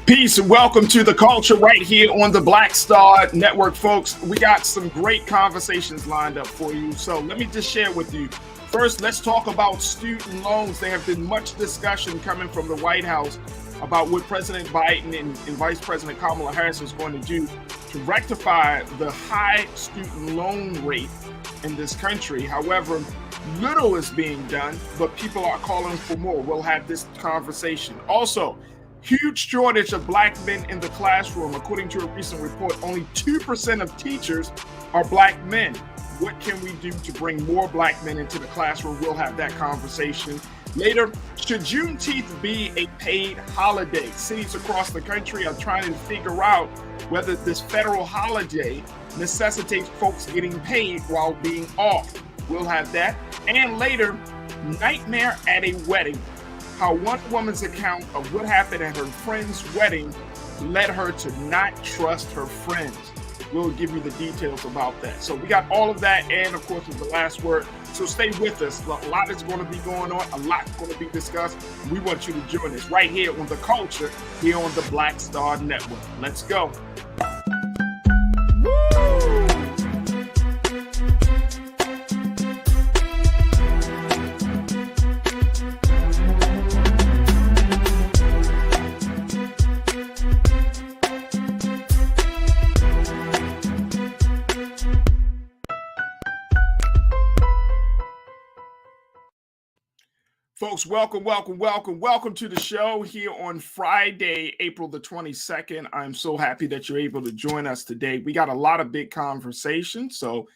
Peace and welcome to the culture right here on the Black Star Network, folks. We got some great conversations lined up for you. So let me just share with you. First, let's talk about student loans. There have been much discussion coming from the White House about what President Biden and Vice President Kamala Harris is going to do to rectify the high student loan rate in this country. However, little is being done, but people are calling for more. We'll have this conversation. Also, huge shortage of black men in the classroom. According to a recent report, only 2% of teachers are black men. What can we do to bring more black men into the classroom? We'll have that conversation later. Should Juneteenth be a paid holiday? Cities across the country are trying to figure out whether this federal holiday necessitates folks getting paid while being off. We'll have that. And later, nightmare at a wedding. How one woman's account of what happened at her friend's wedding led her to not trust her friends. We'll give you the details about that. So we got all of that, and of course, with the last word. So stay with us. A lot is going to be going on. A lot going to be discussed. We want you to join us right here on The Culture, here on the Black Star Network. Let's go. Folks, welcome to the show here on Friday, April the 22nd. I'm so happy that you're able to join us today. We got a lot of big conversations, so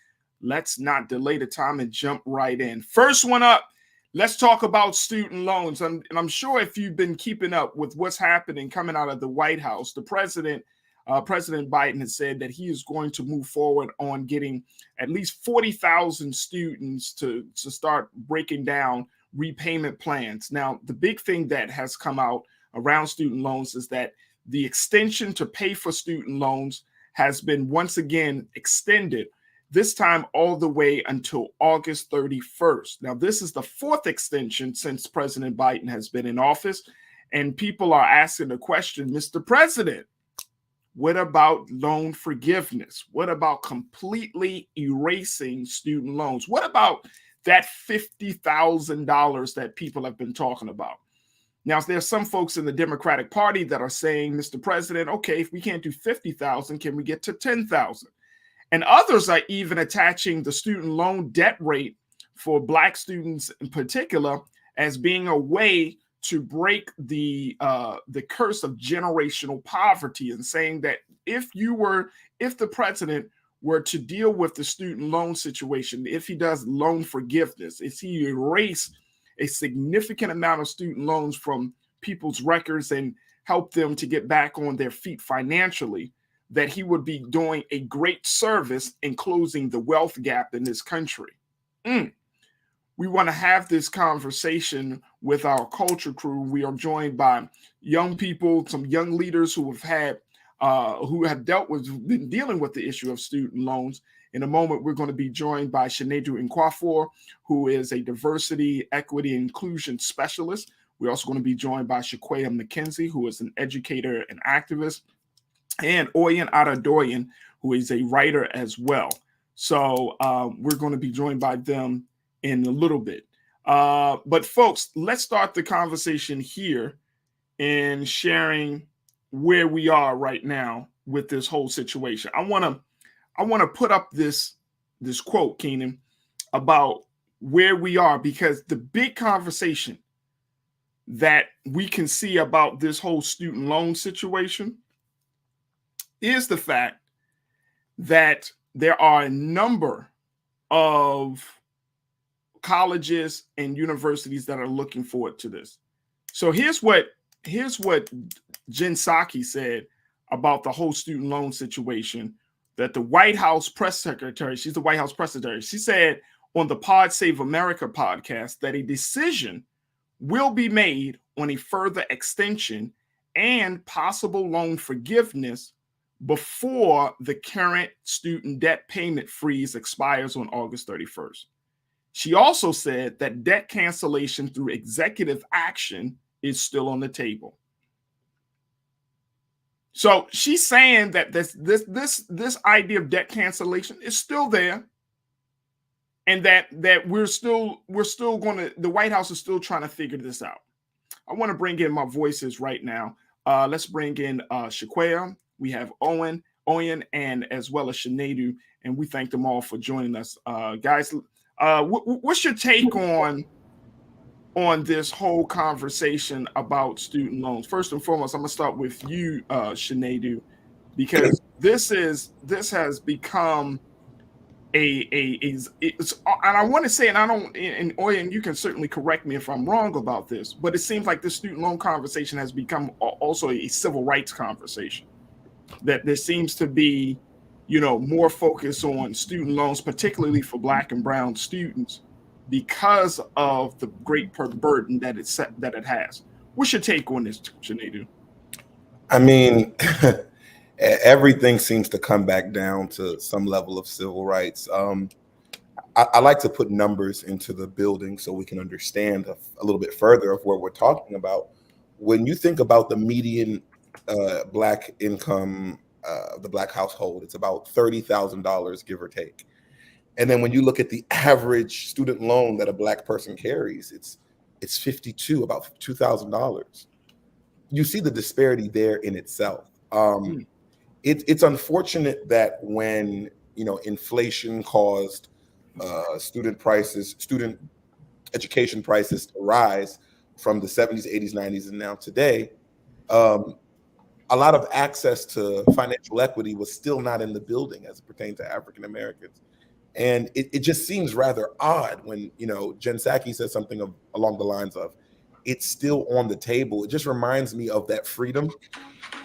let's not delay the time and jump right in. First one up, let's talk about student loans. And I'm sure if you've been keeping up with what's happening coming out of the White House, the President Biden has said that he is going to move forward on getting at least 40,000 students to start breaking down repayment plans. Now, the big thing that has come out around student loans is that the extension to pay for student loans has been once again extended, this time all the way until August 31st. Now, this is the fourth extension since President Biden has been in office, and people are asking the question, Mr. President, what about loan forgiveness? What about completely erasing student loans? What about that $50,000 that people have been talking about? Now, there's some folks in the Democratic Party that are saying, Mr. President, okay, if we can't do 50,000, can we get to 10,000? And others are even attaching the student loan debt rate for Black students in particular as being a way to break the curse of generational poverty, and saying that if the president were to deal with the student loan situation, if he does loan forgiveness, if he erase a significant amount of student loans from people's records and help them to get back on their feet financially, that he would be doing a great service in closing the wealth gap in this country. We want to have this conversation with our culture crew. We are joined by young people, some young leaders who have been dealing with the issue of student loans. In a moment, we're going to be joined by Juneteeth Nkwafor, who is a diversity, equity, and inclusion specialist. We're also going to be joined by Shaquaya McKenzie, who is an educator and activist, and Oyen Adedoyin, who is a writer as well. So we're going to be joined by them in a little bit. But folks, let's start the conversation here in sharing where we are right now with this whole situation. I want to put up this quote, Keenan, about where we are, because the big conversation that we can see about this whole student loan situation is the fact that there are a number of colleges and universities that are looking forward to this. So here's what Jen Psaki said about the whole student loan situation, that the White House press secretary, she's the White House press secretary, she said on the Pod Save America podcast that a decision will be made on a further extension and possible loan forgiveness before the current student debt payment freeze expires on August 31st. She also said that debt cancellation through executive action is still on the table. So she's saying that this idea of debt cancellation is still there, and that we're still going to, the White House is still trying to figure this out. I want to bring in my voices right now. Let's bring in Shaquaya. We have Owen, and as well as Juneteeth, and we thank them all for joining us, guys. What's your take on this whole conversation about student loans? First and foremost, I'm gonna start with you, Juneteeth, because this has become it's, and I want to say, and I don't, and Oyen, you can certainly correct me if I'm wrong about this, but it seems like the student loan conversation has become also a civil rights conversation. That there seems to be, more focus on student loans, particularly for Black and Brown students, because of the great burden that it has. What's your take on this, Juneteeth? I mean, everything seems to come back down to some level of civil rights. I like to put numbers into the building so we can understand a little bit further of what we're talking about. When you think about the median Black income, the Black household, it's about $30,000, give or take. And then when you look at the average student loan that a Black person carries, it's about $2,000. You see the disparity there in itself. It's unfortunate that when inflation caused student education prices to rise from the 70s, 80s, 90s, and now today, a lot of access to financial equity was still not in the building as it pertained to African Americans. And it just seems rather odd when, Jen Psaki says something along the lines of, it's still on the table. It just reminds me of that freedom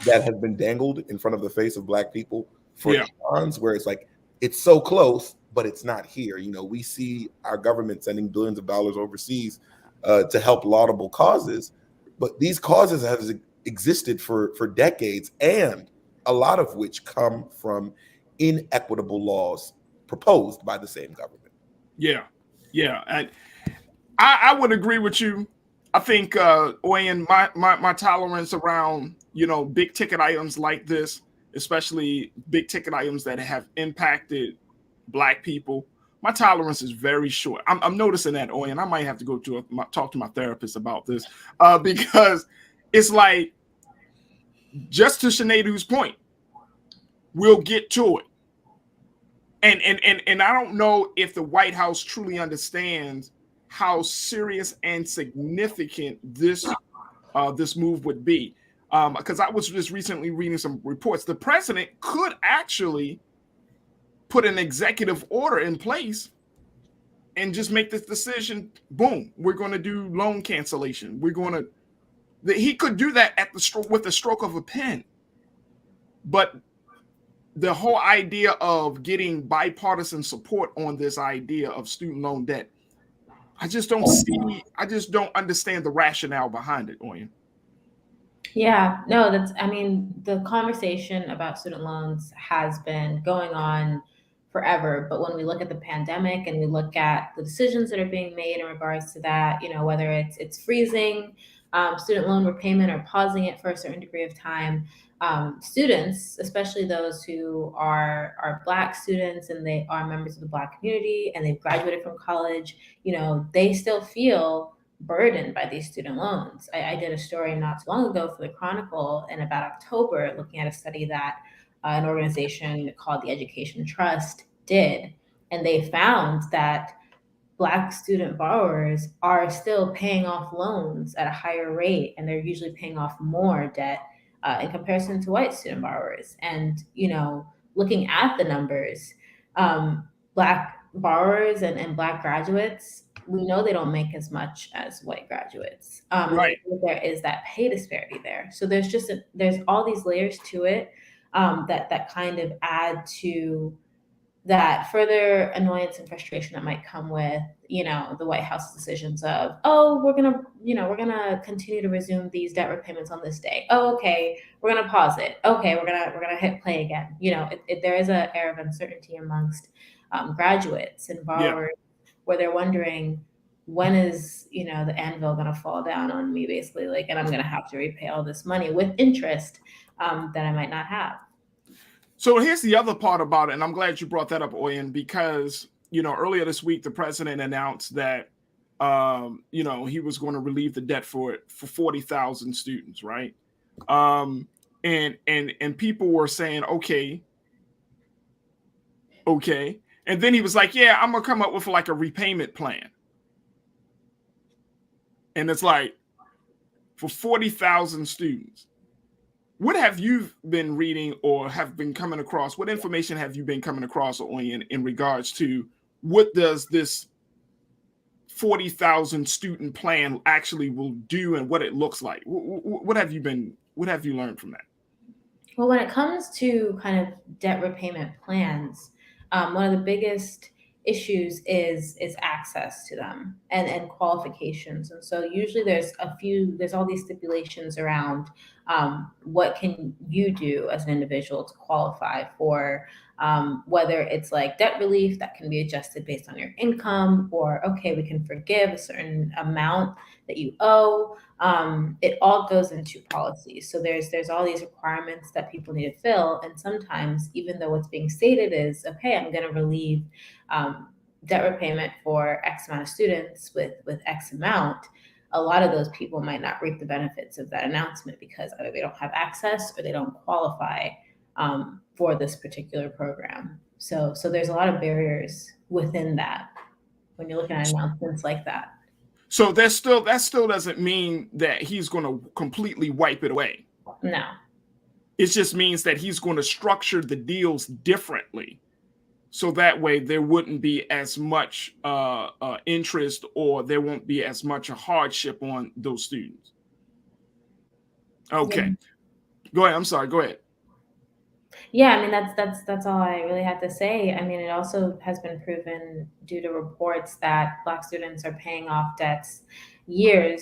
that has been dangled in front of the face of Black people for eons, where it's like, it's so close, but it's not here. We see our government sending billions of dollars overseas to help laudable causes, but these causes have existed for decades, and a lot of which come from inequitable laws proposed by the same government. Yeah. I would agree with you. I think, Oyen, my tolerance around, big ticket items like this, especially big ticket items that have impacted Black people, my tolerance is very short. I'm noticing that, Oyen. I might have to go to talk to my therapist about this, because it's like, just to Juneteeth's point, we'll get to it. And I don't know if the White House truly understands how serious and significant this move would be. Because I was just recently reading some reports. The president could actually put an executive order in place and just make this decision. Boom, we're going to do loan cancellation. He could do that with the stroke of a pen. But the whole idea of getting bipartisan support on this idea of student loan debt, I just don't understand the rationale behind it, Oyen. Yeah, no, the conversation about student loans has been going on forever. But when we look at the pandemic and we look at the decisions that are being made in regards to that, whether it's freezing student loan repayment or pausing it for a certain degree of time, students, especially those who are Black students and they are members of the Black community and they've graduated from college, they still feel burdened by these student loans. I did a story not too long ago for the Chronicle in about October, looking at a study that an organization called the Education Trust did, and they found that Black student borrowers are still paying off loans at a higher rate, and they're usually paying off more debt in comparison to white student borrowers. And, looking at the numbers, Black borrowers and Black graduates, we know they don't make as much as white graduates. Right. There is that pay disparity there. So there's all these layers to it that kind of add to that further annoyance and frustration that might come with, the White House decisions of, we're gonna continue to resume these debt repayments on this day. Oh, okay, we're gonna pause it. Okay, we're gonna hit play again. There is an air of uncertainty amongst graduates and borrowers where they're wondering, when is, the anvil going to fall down on me, basically, like, and I'm going to have to repay all this money with interest that I might not have. So here's the other part about it, and I'm glad you brought that up, Oyen, because earlier this week the president announced that he was going to relieve the debt for 40,000 students, right? And people were saying, okay, and then he was like, yeah, I'm gonna come up with like a repayment plan, and it's like for 40,000 students. What have you been reading or have been coming across? What information have you been coming across in regards to what does this 40,000 student plan actually will do and what it looks like? What have you learned from that? Well, when it comes to kind of debt repayment plans, one of the biggest issues is access to them and qualifications. And so usually there's all these stipulations around what can you do as an individual to qualify for, whether it's like debt relief that can be adjusted based on your income, or okay, we can forgive a certain amount that you owe. It all goes into policies. So there's all these requirements that people need to fill, and sometimes, even though what's being stated is, okay, I'm going to relieve debt repayment for X amount of students with X amount, a lot of those people might not reap the benefits of that announcement because either they don't have access or they don't qualify for this particular program. So there's a lot of barriers within that when you're looking at announcements like that. So that still doesn't mean that he's going to completely wipe it away. No. It just means that he's going to structure the deals differently, so that way there wouldn't be as much interest, or there won't be as much a hardship on those students. Okay. Yeah. Go ahead. I'm sorry. Go ahead. Yeah, I mean, that's all I really have to say. I mean, it also has been proven due to reports that Black students are paying off debts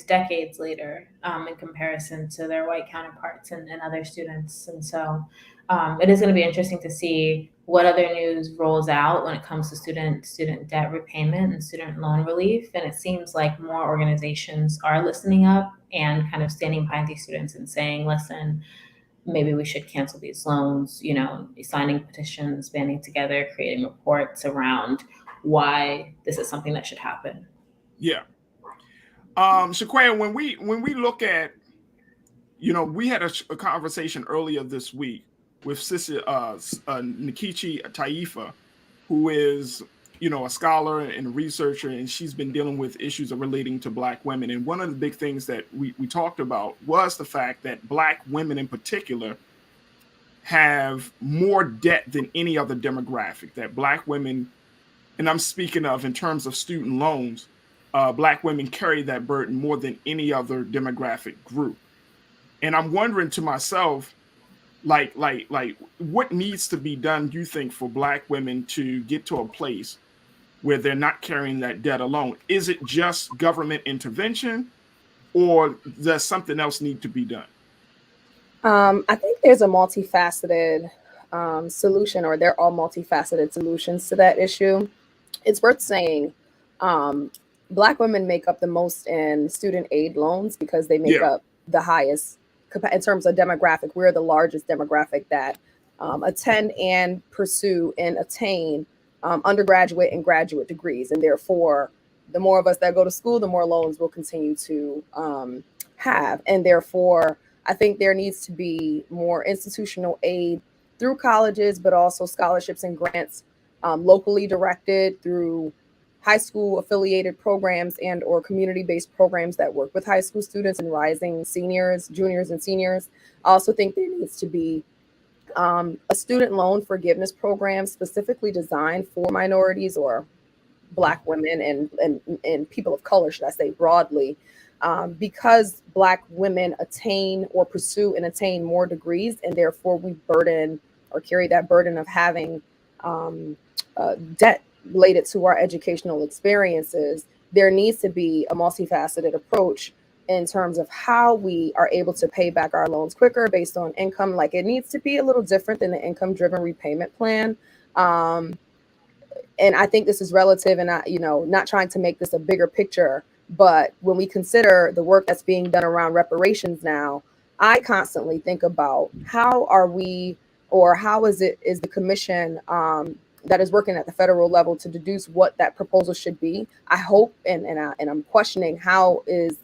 decades later, in comparison to their white counterparts and other students. And so it is going to be interesting to see what other news rolls out when it comes to student debt repayment and student loan relief. And it seems like more organizations are listening up and kind of standing behind these students and saying, listen, maybe we should cancel these loans, signing petitions, banding together, creating reports around why this is something that should happen. Yeah. Shaquaya, when we look at, we had a conversation earlier this week with Sister Nkechi Taifa, who is, a scholar and a researcher, and she's been dealing with issues relating to Black women. And one of the big things that we talked about was the fact that Black women in particular have more debt than any other demographic, that Black women, and I'm speaking of in terms of student loans, Black women carry that burden more than any other demographic group. And I'm wondering to myself, like what needs to be done, do you think, for Black women to get to a place where they're not carrying that debt alone? Is it just government intervention, or does something else need to be done? I think there's a multifaceted solution, or there are multifaceted solutions to that issue. It's worth saying Black women make up the most in student aid loans because they make up the highest in terms of demographic. We're the largest demographic that attend and pursue and attain undergraduate and graduate degrees. And therefore, the more of us that go to school, the more loans we'll continue to have. And therefore, I think there needs to be more institutional aid through colleges, but also scholarships and grants locally directed through high school affiliated programs and or community-based programs that work with high school students and rising seniors, juniors, and seniors. I also think there needs to be a student loan forgiveness program specifically designed for minorities or Black women and people of color, should I say broadly, because Black women attain or pursue and attain more degrees, and therefore we burden or carry that burden of having debt related to our educational experiences. There needs to be a multifaceted approach in terms of how we are able to pay back our loans quicker based on income. Like, it needs to be a little different than the income-driven repayment plan. And and I think this is relative, and I, not trying to make this a bigger picture, but when we consider the work that's being done around reparations now, I constantly think about how are we, or how is the commission that is working at the federal level to deduce what that proposal should be. I hope, and I'm questioning how is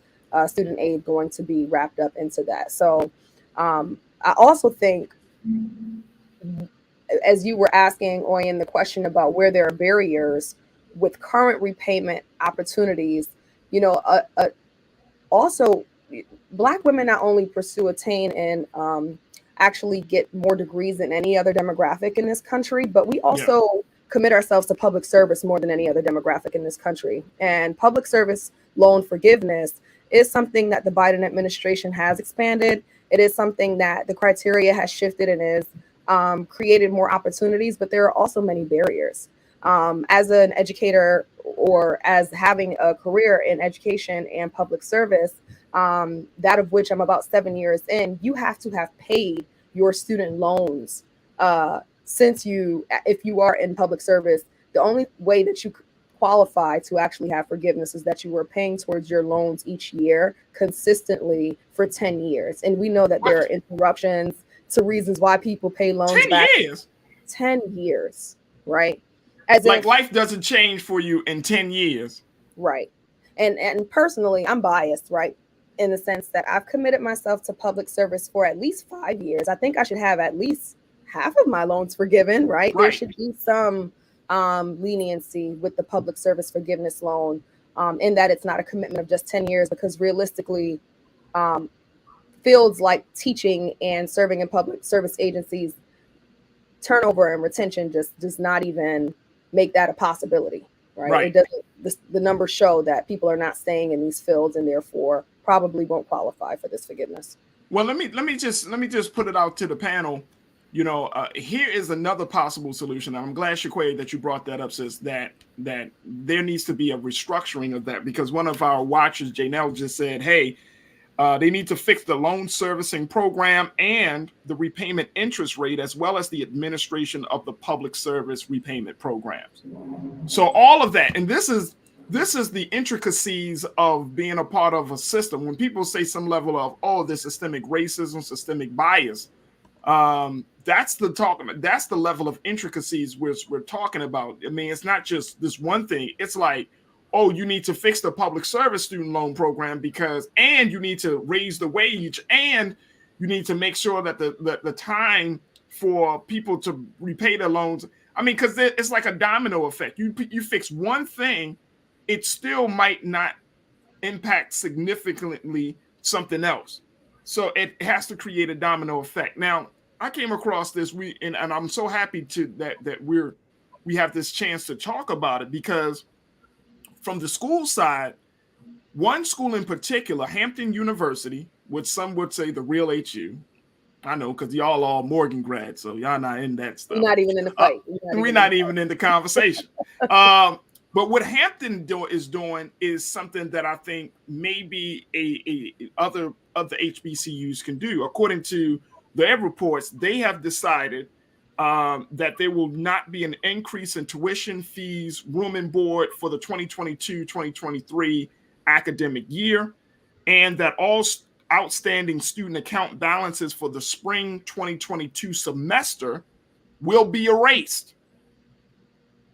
student aid going to be wrapped up into that. So I also think, as you were asking, Oyen, the question about where there are barriers with current repayment opportunities, also Black women not only pursue, attain, and actually get more degrees than any other demographic in this country, but we also commit ourselves to public service more than any other demographic in this country. And public service loan forgiveness is something that the Biden administration has expanded. It is something that the criteria has shifted and is created more opportunities, but there are also many barriers. As an educator, or as having a career in education and public service, that of which I'm about 7 years in, you have to have paid your student loans if you are in public service. The only way that you qualify to actually have forgiveness is that you were paying towards your loans each year consistently for 10 years. And we know that there are interruptions to reasons why people pay loans 10 back. years? 10 years, right? Life doesn't change for you in 10 years. Right. And personally, I'm biased, right? In the sense that I've committed myself to public service for at least 5 years. I think I should have at least half of my loans forgiven, right? There should be some leniency with the public service forgiveness loan, in that it's not a commitment of just 10 years, because realistically, fields like teaching and serving in public service agencies, turnover and retention just does not even make that a possibility, right? It doesn't. The numbers show that people are not staying in these fields, and therefore probably won't qualify for this forgiveness. Well, let me just put it out to the panel. Here is another possible solution. I'm glad, Shaquay, that you brought that up, sis, that there needs to be a restructuring of that, because one of our watchers, Janelle, just said, hey, they need to fix the loan servicing program and the repayment interest rate, as well as the administration of the public service repayment programs. So all of that, and this is the intricacies of being a part of a system. When people say some level of, there's systemic racism, systemic bias, that's the level of intricacies we're talking about. I mean, it's not just this one thing. It's like, you need to fix the public service student loan program and you need to raise the wage, and you need to make sure that the time for people to repay their loans. I mean, because it's like a domino effect. You fix one thing, it still might not impact significantly something else. So it has to create a domino effect. Now, I came across this and I'm so happy that we have this chance to talk about it, because from the school side, one school in particular, Hampton University, which some would say the real HU. I know, because y'all all Morgan grads, so y'all not in that stuff. We're not even in the fight. We're not even in the conversation. But what Hampton is doing is something that I think maybe other HBCUs can do. According to their reports, they have decided that there will not be an increase in tuition fees, room and board for the 2022-2023 academic year, and that all outstanding student account balances for the spring 2022 semester will be erased.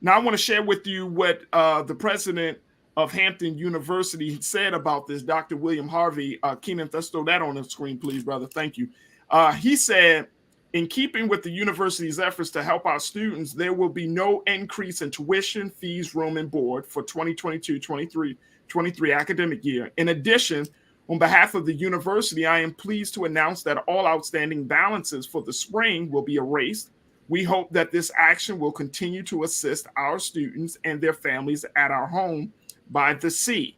Now, I want to share with you what the president of Hampton University said about this, Dr. William Harvey. Keenan, let's throw that on the screen, please, brother. Thank you. He said, in keeping with the university's efforts to help our students, there will be no increase in tuition, fees, room, and board for 2022-23 academic year. In addition, on behalf of the university, I am pleased to announce that all outstanding balances for the spring will be erased. We hope that this action will continue to assist our students and their families at our home by the sea.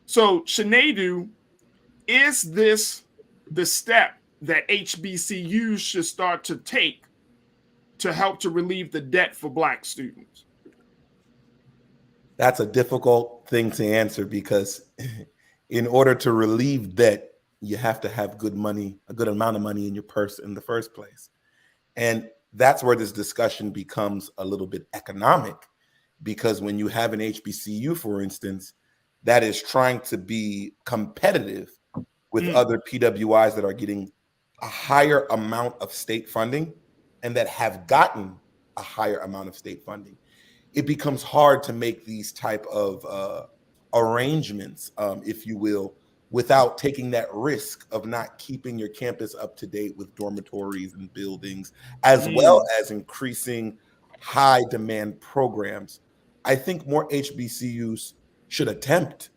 So, Shanadu, is this the step that HBCUs should start to take to help to relieve the debt for Black students? That's a difficult thing to answer, because in order to relieve debt, you have to have good money, a good amount of money in your purse in the first place. And that's where this discussion becomes a little bit economic, because when you have an HBCU, for instance, that is trying to be competitive with other PWIs that are getting a higher amount of state funding and that have gotten a higher amount of state funding, it becomes hard to make these type of arrangements, if you will, without taking that risk of not keeping your campus up to date with dormitories and buildings, as well as increasing high demand programs. I think more HBCUs should attempt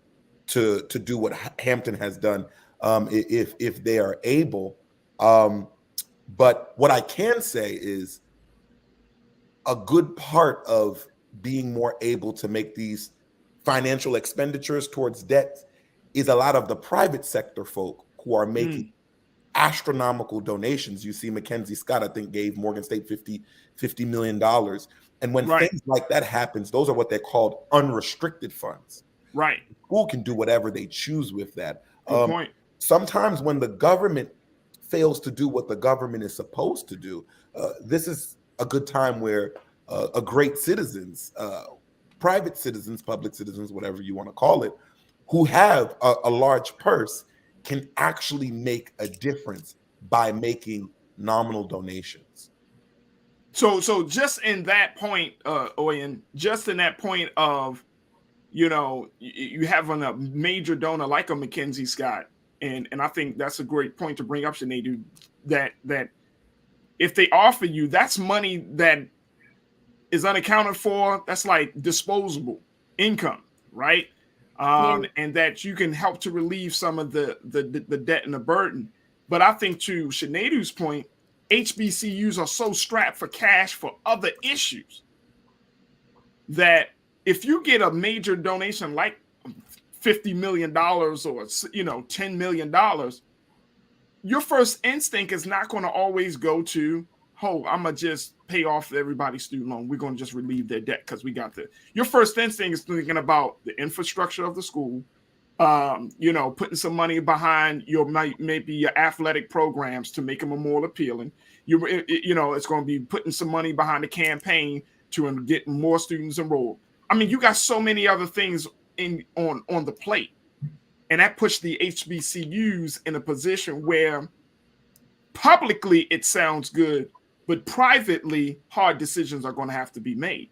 to do what Hampton has done, if they are able. But what I can say is a good part of being more able to make these financial expenditures towards debt is a lot of the private sector folk who are making astronomical donations. You see Mackenzie Scott, I think, gave Morgan State $50 million. And when things like that happens, those are what they're called unrestricted funds. Right. The school can do whatever they choose with that. Good point. Sometimes when the government fails to do what the government is supposed to do, this is a good time where a great citizens, private citizens, public citizens, whatever you want to call it, who have a large purse can actually make a difference by making nominal donations. So just in that point, Oyen, just in that point of, you know, you having a major donor like a Mackenzie Scott, and I think that's a great point to bring up, Sinead, that if they offer you, that's money that is unaccounted for. That's like disposable income, right? And that you can help to relieve some of the debt and the burden. But I think, to Sinead's point, HBCUs are so strapped for cash for other issues that if you get a major donation like $50 million or, you know, $10 million, your first instinct is not going to always go to, oh, I'm going to just pay off everybody's student loan. We're going to just relieve their debt because we got the. Your first instinct is thinking about the infrastructure of the school, you know, putting some money behind your maybe your athletic programs to make them more appealing. You know, it's going to be putting some money behind the campaign to get more students enrolled. I mean, you got so many other things on the plate, and that puts the HBCUs in a position where publicly it sounds good, but privately hard decisions are going to have to be made.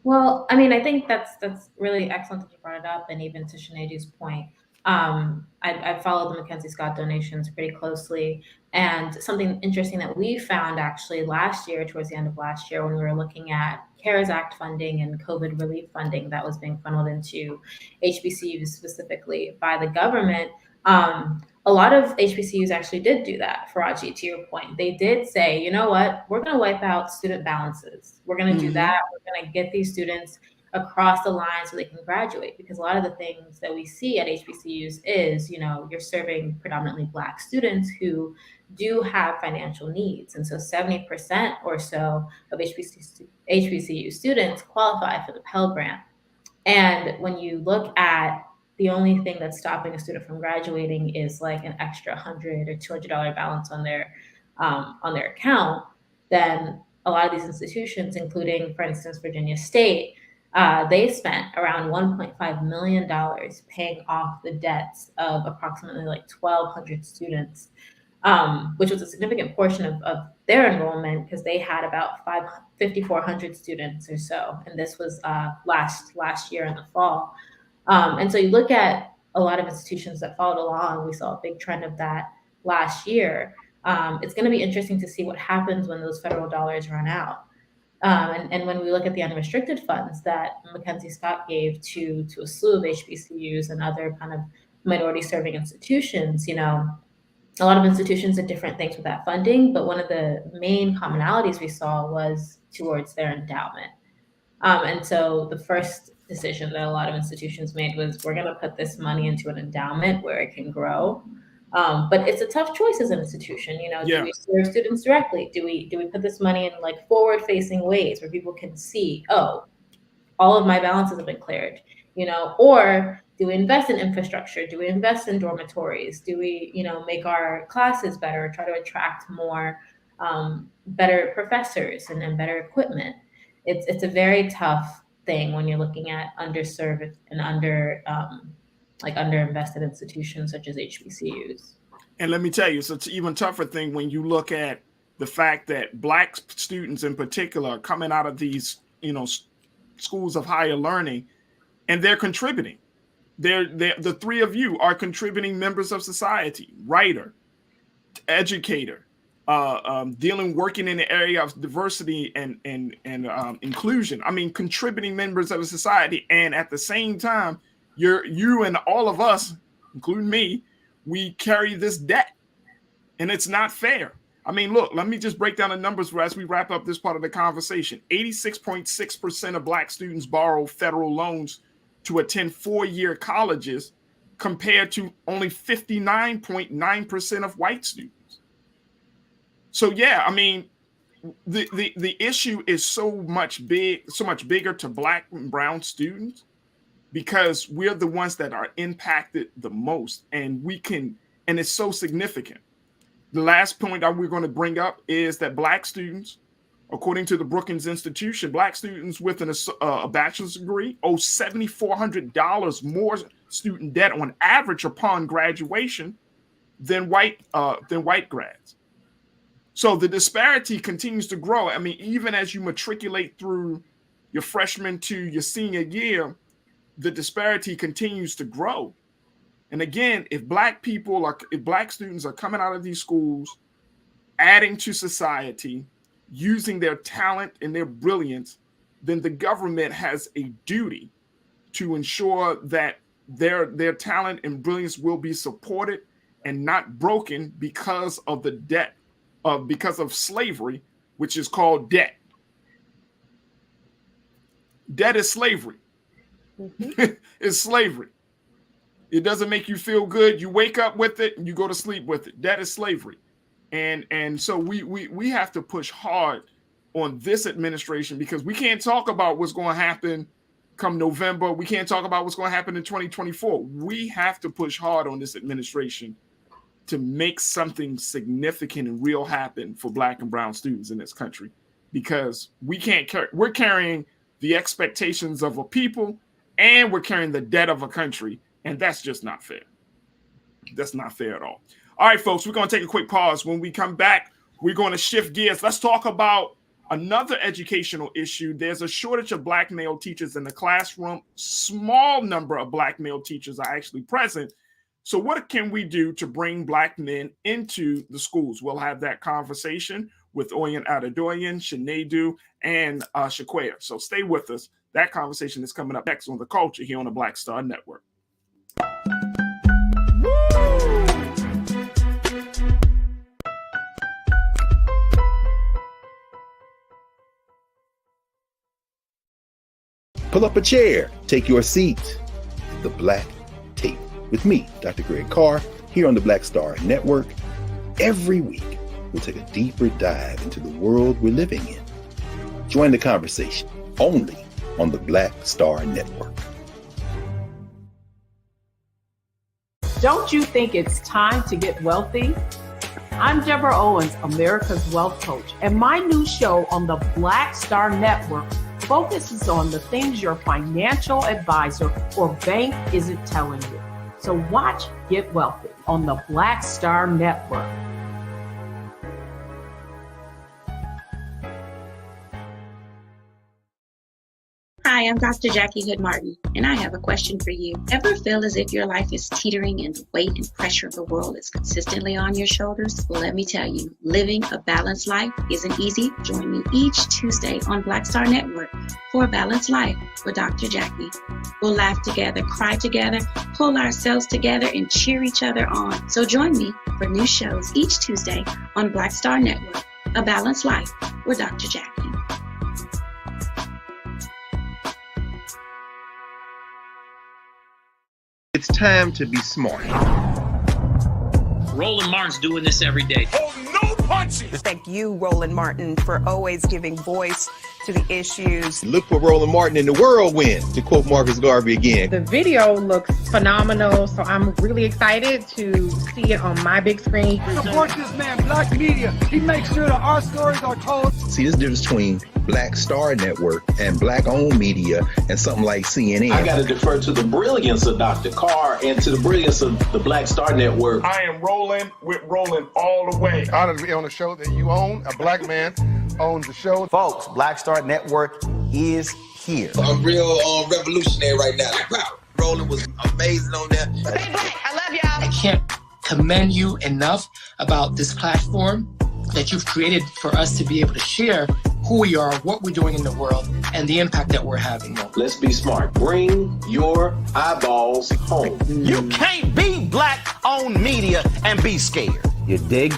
Well, I mean, I think that's really excellent that you brought it up. And even to Sinead's point, I followed the Mackenzie Scott donations pretty closely. And something interesting that we found actually last year, towards the end of last year, when we were looking at CARES Act funding and COVID relief funding that was being funneled into HBCUs specifically by the government, a lot of HBCUs actually did do that. Farajii, to your point, they did say, you know what, we're going to wipe out student balances. We're going to do that. We're going to get these students across the line so they can graduate, because a lot of the things that we see at HBCUs is, you know, you're serving predominantly Black students who do have financial needs. And so 70% or so of HBCU students qualify for the Pell Grant. And when you look at the only thing that's stopping a student from graduating is like an extra $100 or $200 balance on their account, then a lot of these institutions, including, for instance, Virginia State, they spent around $1.5 million paying off the debts of approximately like 1,200 students, which was a significant portion of their enrollment, because they had about 5,400 students or so. And this was last year in the fall. And so you look at a lot of institutions that followed along. We saw a big trend of that last year. It's going to be interesting to see what happens when those federal dollars run out. And when we look at the unrestricted funds that Mackenzie Scott gave to a slew of HBCUs and other kind of minority serving institutions, you know, a lot of institutions did different things with that funding, but one of the main commonalities we saw was towards their endowment. And so the first decision that a lot of institutions made was, we're going to put this money into an endowment where it can grow. But it's a tough choice as an institution. You know, do we serve students directly? Do we put this money in like forward-facing ways where people can see, oh, all of my balances have been cleared, you know, or do we invest in infrastructure? Do we invest in dormitories? Do we, you know, make our classes better, try to attract more better professors and better equipment. It's a very tough thing when you're looking at underserved and underinvested institutions such as HBCUs. And let me tell you, so it's an even tougher thing when you look at the fact that Black students in particular are coming out of these, schools of higher learning, and they're contributing. The three of you are contributing members of society: writer, educator, working in the area of diversity and inclusion. I mean, contributing members of society, and at the same time, you and all of us, including me, we carry this debt, and it's not fair. I mean, look, let me just break down the numbers as we wrap up this part of the conversation. 86.6% of Black students borrow federal loans to attend 4-year colleges, compared to only 59.9% of white students. So yeah, I mean, the issue is so much bigger to Black and brown students, because we're the ones that are impacted the most, and it's so significant. The last point that we're going to bring up is that Black students, according to the Brookings Institution, Black students with a bachelor's degree owe $7,400 more student debt on average upon graduation than white grads. So the disparity continues to grow. I mean, even as you matriculate through your freshman to your senior year, the disparity continues to grow. And again, if Black students are coming out of these schools, adding to society, using their talent and their brilliance, then the government has a duty to ensure that their talent and brilliance will be supported and not broken because of the debt, because of slavery, which is called debt. Debt is slavery. Mm-hmm. It's slavery. It doesn't make you feel good. You wake up with it and you go to sleep with it. That is slavery. And so we have to push hard on this administration, because we can't talk about what's going to happen come November. We can't talk about what's going to happen in 2024. We have to push hard on this administration to make something significant and real happen for Black and brown students in this country, because we're carrying the expectations of a people, and we're carrying the debt of a country. And that's just not fair. That's not fair at all. All right, folks, we're going to take a quick pause. When we come back, we're going to shift gears. Let's talk about another educational issue. There's a shortage of Black male teachers in the classroom. Small number of Black male teachers are actually present. So what can we do to bring Black men into the schools? We'll have that conversation with Oyin Adedoyin, Shinedu, and Shaquaya. So stay with us. That conversation is coming up next on The Culture here on the Black Star Network. Pull up a chair, take your seat. The Black Tape with me, Dr. Greg Carr, here on the Black Star Network. Every week, we'll take a deeper dive into the world we're living in. Join the conversation only on the Black Star Network. Don't you think it's time to get wealthy? I'm Deborah Owens, America's Wealth Coach, and my new show on the Black Star Network focuses on the things your financial advisor or bank isn't telling you. So watch Get Wealthy on the Black Star Network. Hi, I'm Dr. Jackie Hood Martin, and I have a question for you. Ever feel as if your life is teetering and the weight and pressure of the world is consistently on your shoulders? Well, let me tell you, living a balanced life isn't easy. Join me each Tuesday on Black Star Network for A Balanced Life with Dr. Jackie. We'll laugh together, cry together, pull ourselves together, and cheer each other on. So join me for new shows each Tuesday on Black Star Network, A Balanced Life with Dr. Jackie. It's time to be smart. Roland Martin's doing this every day. Oh, no! punches. Thank you, Roland Martin, for always giving voice to the issues. Look for Roland Martin in the whirlwind, to quote Marcus Garvey again. The video looks phenomenal, so I'm really excited to see it on my big screen. Support this man, Black Media. He makes sure that our stories are told. See, this difference between Black Star Network and Black-owned media and something like CNN. I got to defer to the brilliance of Dr. Carr and to the brilliance of the Black Star Network. I am Roland with Roland all the way. Honored to be on a show that you own. A black man owns the show. Folks, Black Star Network is here. I'm real revolutionary right now. Roland was amazing on there. Stay black. I love y'all. I can't commend you enough about this platform that you've created for us to be able to share who we are, what we're doing in the world, and the impact that we're having. Let's be smart. Bring your eyeballs home. You can't be Black-owned media and be scared. You dig?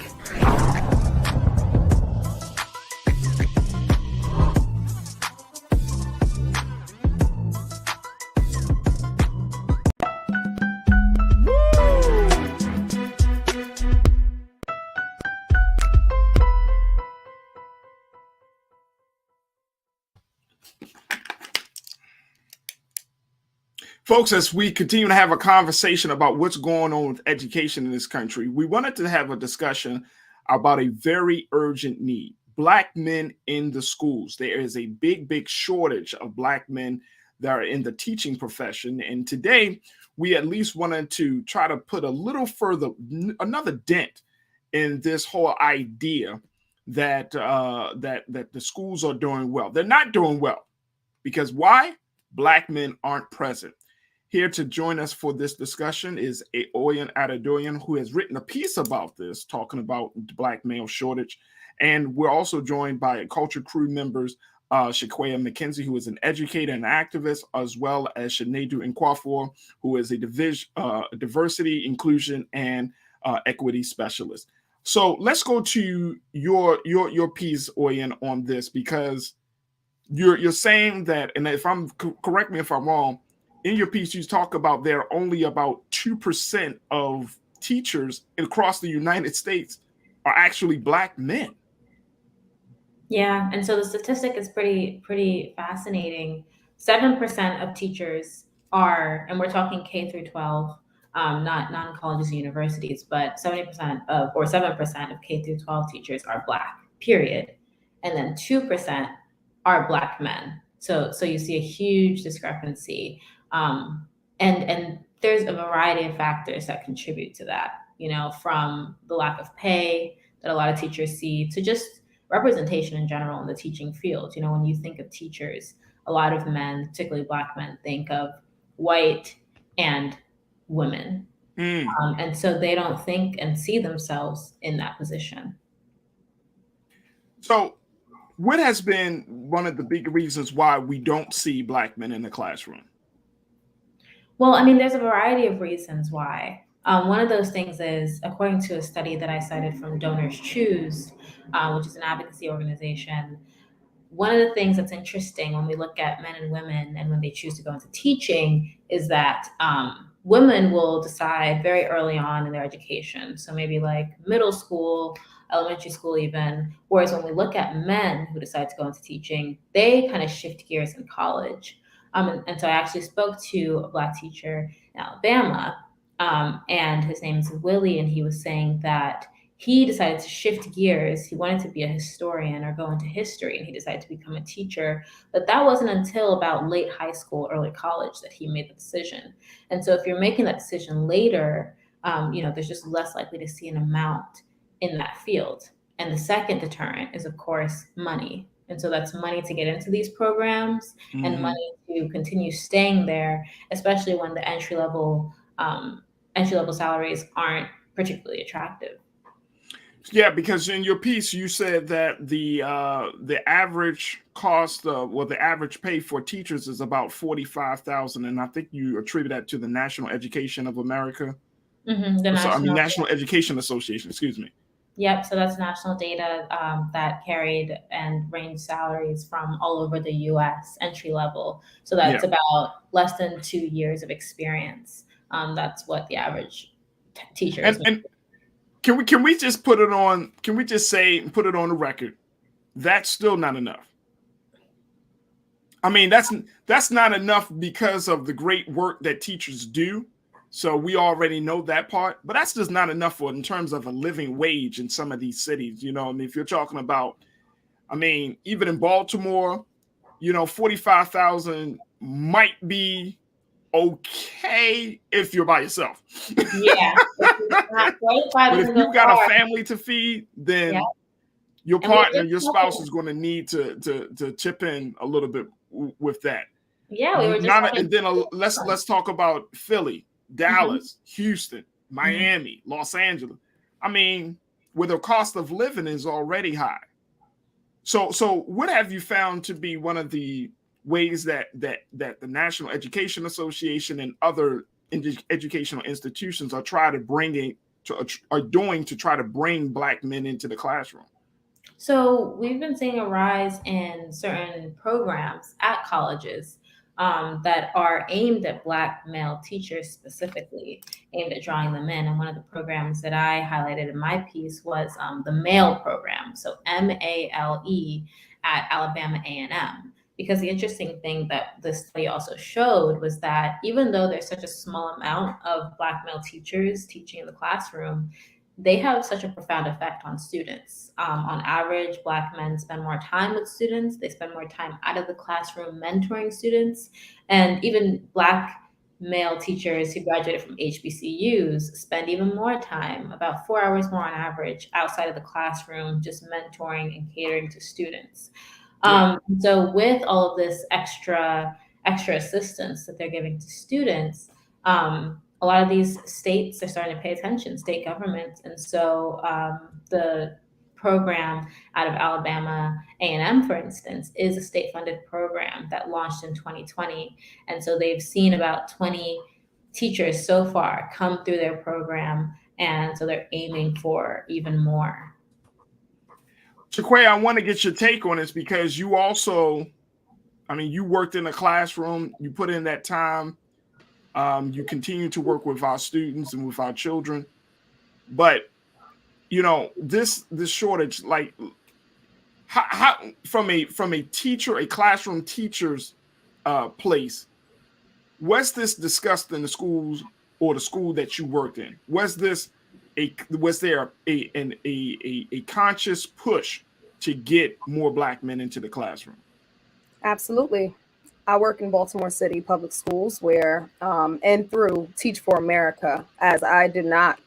Folks, as we continue to have a conversation about what's going on with education in this country, we wanted to have a discussion about a very urgent need. Black men in the schools. There is a big shortage of Black men that are in the teaching profession. And today, we at least wanted to try to put a little further, another dent in this whole idea that that the schools are doing well. They're not doing well. Because why? Black men aren't present. Here to join us for this discussion is Oyen Adedoyin, who has written a piece about this, talking about the Black male shortage. And we're also joined by culture crew members, Shaquaya McKenzie, who is an educator and activist, as well as Shanedu Nkwafor, who is a diversity, inclusion, and equity specialist. So let's go to your piece, Oyen, on this, because you're saying that, and if I'm correct me if I'm wrong, in your piece, you talk about there are only about 2% of teachers across the United States are actually Black men. Yeah, and so the statistic is pretty fascinating. 7% of teachers are, and we're talking K through 12, not non-colleges and universities, but 7% of K through 12 teachers are Black, period. And then 2% are Black men. So you see a huge discrepancy. And there's a variety of factors that contribute to that, from the lack of pay that a lot of teachers see to just representation in general in the teaching field. When you think of teachers, a lot of men, particularly Black men, think of white and women. And so they don't think and see themselves in that position. So what has been one of the big reasons why we don't see Black men in the classroom? Well, I mean, there's a variety of reasons why. One of those things is, according to a study that I cited from Donors Choose, which is an advocacy organization, one of the things that's interesting when we look at men and women and when they choose to go into teaching is that women will decide very early on in their education. So maybe like middle school, elementary school even. Whereas when we look at men who decide to go into teaching, they kind of shift gears in college. And so I actually spoke to a Black teacher in Alabama, and his name is Willie, and he was saying that he decided to shift gears. He wanted to be a historian or go into history, and he decided to become a teacher. But that wasn't until about late high school, early college that he made the decision. And so if you're making that decision later, there's just less likely to see an amount in that field. And the second deterrent is, of course, money. And so that's money to get into these programs and money to continue staying there, especially when the entry level salaries aren't particularly attractive. Yeah, because in your piece you said that the average cost, the average pay for teachers is about $45,000, and I think you attribute that to the National Education of America. National Education Association. Excuse me. Yep. So that's national data that carried and ranged salaries from all over the U.S. entry level. So that's about less than 2 years of experience. That's what the average teacher is. Can we just put it on? Can we just say and put it on the record? That's still not enough. I mean, that's not enough because of the great work that teachers do. So we already know that part, but that's just not enough for in terms of a living wage in some of these cities. You know, I mean, if you're talking about, I mean, even in Baltimore, you know, 45,000 might be okay if you're by yourself. Yeah. But if you got a family to feed, then your partner, your spouse is going to need to chip in a little bit with that. Yeah, we were just and then let's talk about Philly, Dallas, Houston, Miami, Los Angeles. I mean, where the cost of living is already high. So what have you found to be one of the ways that the National Education Association and other educational institutions are doing to try to bring Black men into the classroom? So we've been seeing a rise in certain programs at colleges that are aimed at Black male teachers, specifically aimed at drawing them in. And one of the programs that I highlighted in my piece was the MALE program, so MALE at Alabama A&M. Because the interesting thing that the study also showed was that even though there's such a small amount of Black male teachers teaching in the classroom, they have such a profound effect on students. On average, Black men spend more time with students. They spend more time out of the classroom mentoring students. And even Black male teachers who graduated from HBCUs spend even more time, about 4 hours more on average, outside of the classroom, just mentoring and catering to students. So with all of this extra assistance that they're giving to students, a lot of these states are starting to pay attention, state governments. And so the program out of Alabama A&M, for instance, is a state-funded program that launched in 2020. And so they've seen about 20 teachers so far come through their program. And so they're aiming for even more. Chiquay, I want to get your take on this because you also, I mean, you worked in a classroom, you put in that time. You continue to work with our students and with our children, but you know this shortage, like how from a teacher, a classroom teacher's place, was this discussed in the schools or the school that you worked in? Was there a conscious push to get more Black men into the classroom? Absolutely. I work in Baltimore City Public Schools where, and through Teach for America, as I did not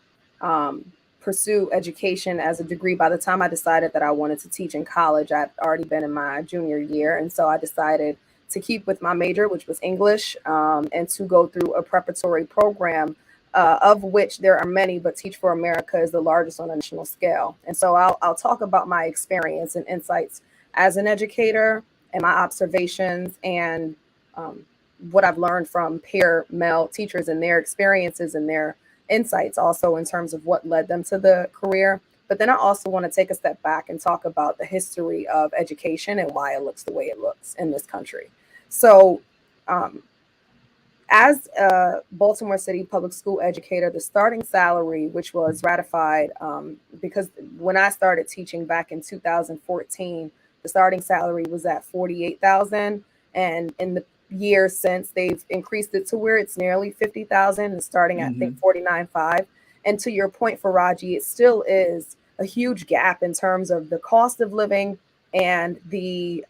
pursue education as a degree. By the time I decided that I wanted to teach in college, I'd already been in my junior year. And so I decided to keep with my major, which was English, and to go through a preparatory program, of which there are many, but Teach for America is the largest on a national scale. And so I'll talk about my experience and insights as an educator, and my observations and what I've learned from peer male teachers and their experiences and their insights also in terms of what led them to the career. But then I also want to take a step back and talk about the history of education and why it looks the way it looks in this country. So as a Baltimore City public school educator, the starting salary, which was ratified because when I started teaching back in 2014, the starting salary was at $48,000, and in the years since they've increased it to where it's nearly $50,000 and starting at I think $49,500. And to your point, Farajii, it still is a huge gap in terms of the cost of living and the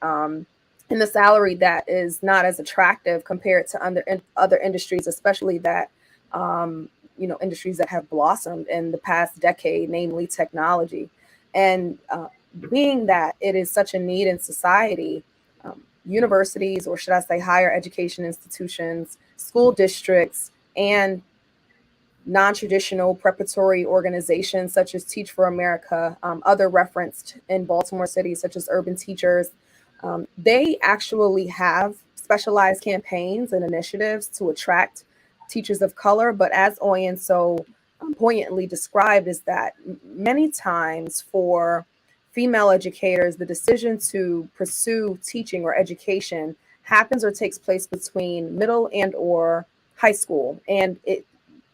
salary that is not as attractive compared to other industries, especially that industries that have blossomed in the past decade, namely technology. And being that it is such a need in society, universities, or should I say higher education institutions, school districts, and non-traditional preparatory organizations such as Teach for America, other referenced in Baltimore City, such as Urban Teachers, they actually have specialized campaigns and initiatives to attract teachers of color. But as Oyen so poignantly described, is that many times for female educators, the decision to pursue teaching or education happens or takes place between middle and or high school. And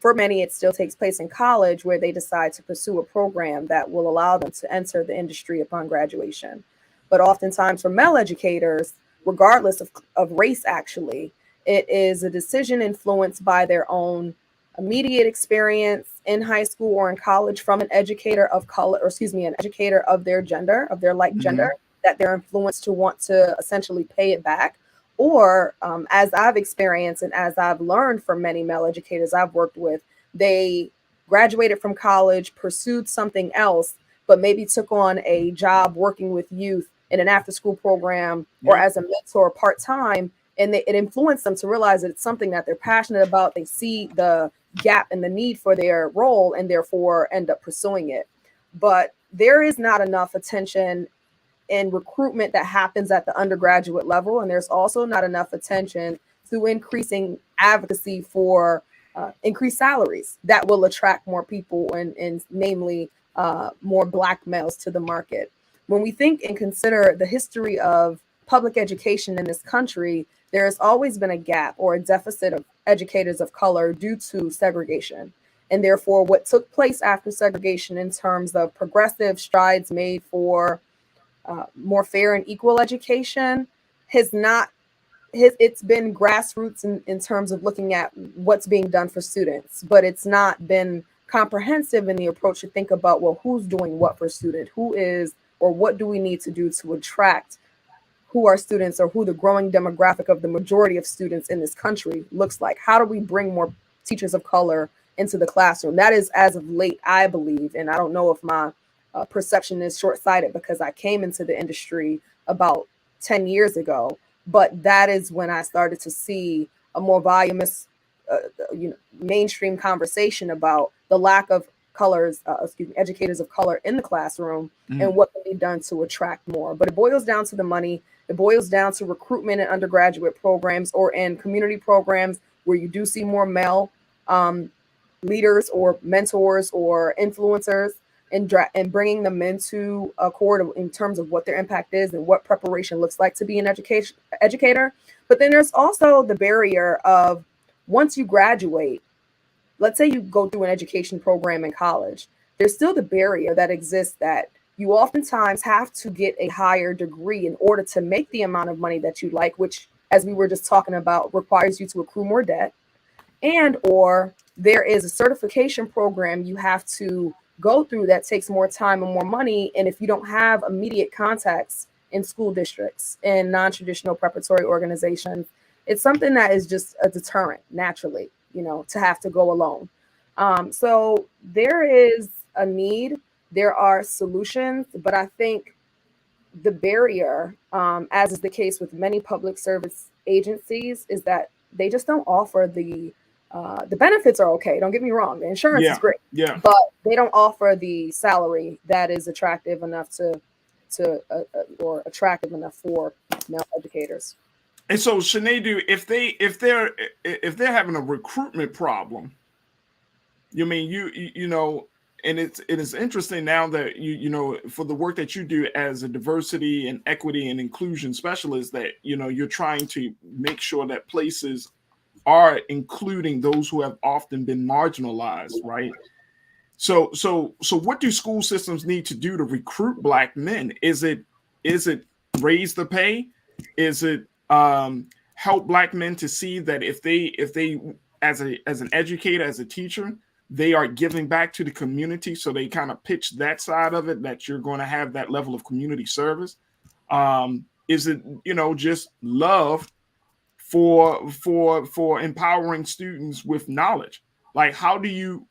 for many, it still takes place in college, where they decide to pursue a program that will allow them to enter the industry upon graduation. But oftentimes for male educators, regardless of race, actually, it is a decision influenced by their own immediate experience in high school or in college from an educator of color, or excuse me, an educator of their gender, of their like gender, that they're influenced to want to essentially pay it back. Or as I've experienced and as I've learned from many male educators I've worked with, they graduated from college, pursued something else, but maybe took on a job working with youth in an after-school program or as a mentor part-time, and it influenced them to realize that it's something that they're passionate about. They see the gap and the need for their role and therefore end up pursuing it. But there is not enough attention and recruitment that happens at the undergraduate level. And there's also not enough attention to increasing advocacy for increased salaries that will attract more people and namely more Black males to the market. When we think and consider the history of public education in this country, there has always been a gap or a deficit of educators of color due to segregation. And therefore, what took place after segregation in terms of progressive strides made for more fair and equal education it's been grassroots in terms of looking at what's being done for students, but it's not been comprehensive in the approach to think about, well, who's doing what for student, who is, or what do we need to do to attract who our students or who the growing demographic of the majority of students in this country looks like. How do we bring more teachers of color into the classroom? That is, as of late, I believe, and I don't know if my perception is short-sighted because I came into the industry about 10 years ago, but that is when I started to see a more voluminous, mainstream conversation about the lack of educators of color in the classroom and what can be done to attract more. But it boils down to the money. It boils down to recruitment in undergraduate programs or in community programs where you do see more male leaders or mentors or influencers, and bringing them into a accord in terms of what their impact is and what preparation looks like to be an educator. But then there's also the barrier of once you graduate, let's say you go through an education program in college, there's still the barrier that exists that you oftentimes have to get a higher degree in order to make the amount of money that you like, which, as we were just talking about, requires you to accrue more debt. And or there is a certification program you have to go through that takes more time and more money. And if you don't have immediate contacts in school districts and non-traditional preparatory organizations, it's something that is just a deterrent naturally, to have to go alone. So there is a need, there are solutions, but I think the barrier, as is the case with many public service agencies, is that they just don't offer the benefits are okay. Don't get me wrong. The insurance is great, but they don't offer the salary that is attractive enough or attractive enough for male educators. And so, Juneteeth, if they're having a recruitment problem, and it is interesting now that you for the work that you do as a diversity and equity and inclusion specialist, that you're trying to make sure that places are including those who have often been marginalized, right? So what do school systems need to do to recruit Black men? Is it raise the pay? Is it help Black men to see that if they as an educator, as a teacher, they are giving back to the community, so they kind of pitch that side of it, that you're going to have that level of community service? Is it just love for empowering students with knowledge? Like how do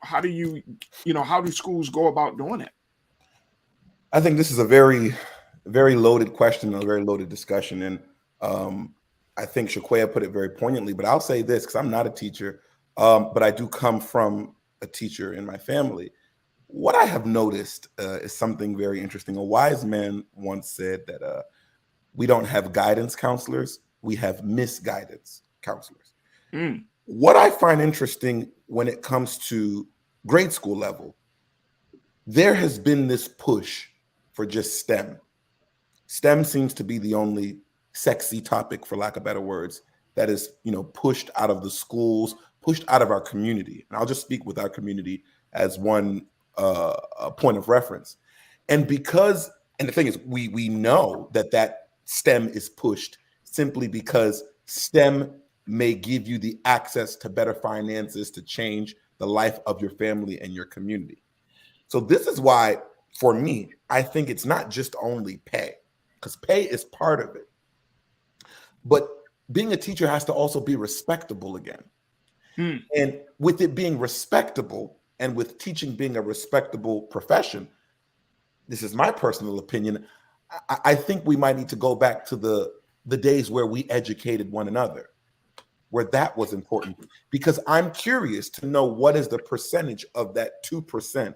schools go about doing it? I think this is a very, very loaded question, a very loaded discussion. And I think Shaquaya put it very poignantly, but I'll say this because I'm not a teacher, but I do come from a teacher in my family. What I have noticed is something very interesting. A wise man once said that we don't have guidance counselors, we have misguidance counselors. What I find interesting when it comes to grade school level, there has been this push for just STEM. STEM seems to be the only sexy topic, for lack of better words, that is, pushed out of the schools, pushed out of our community. And I'll just speak with our community as one point of reference. And the thing is, we know that STEM is pushed simply because STEM may give you the access to better finances to change the life of your family and your community. So this is why, for me, I think it's not just only pay, because pay is part of it. But being a teacher has to also be respectable again. And with it being respectable, and with teaching being a respectable profession, this is my personal opinion, I think we might need to go back to the days where we educated one another, where that was important. Because I'm curious to know what is the percentage of that 2%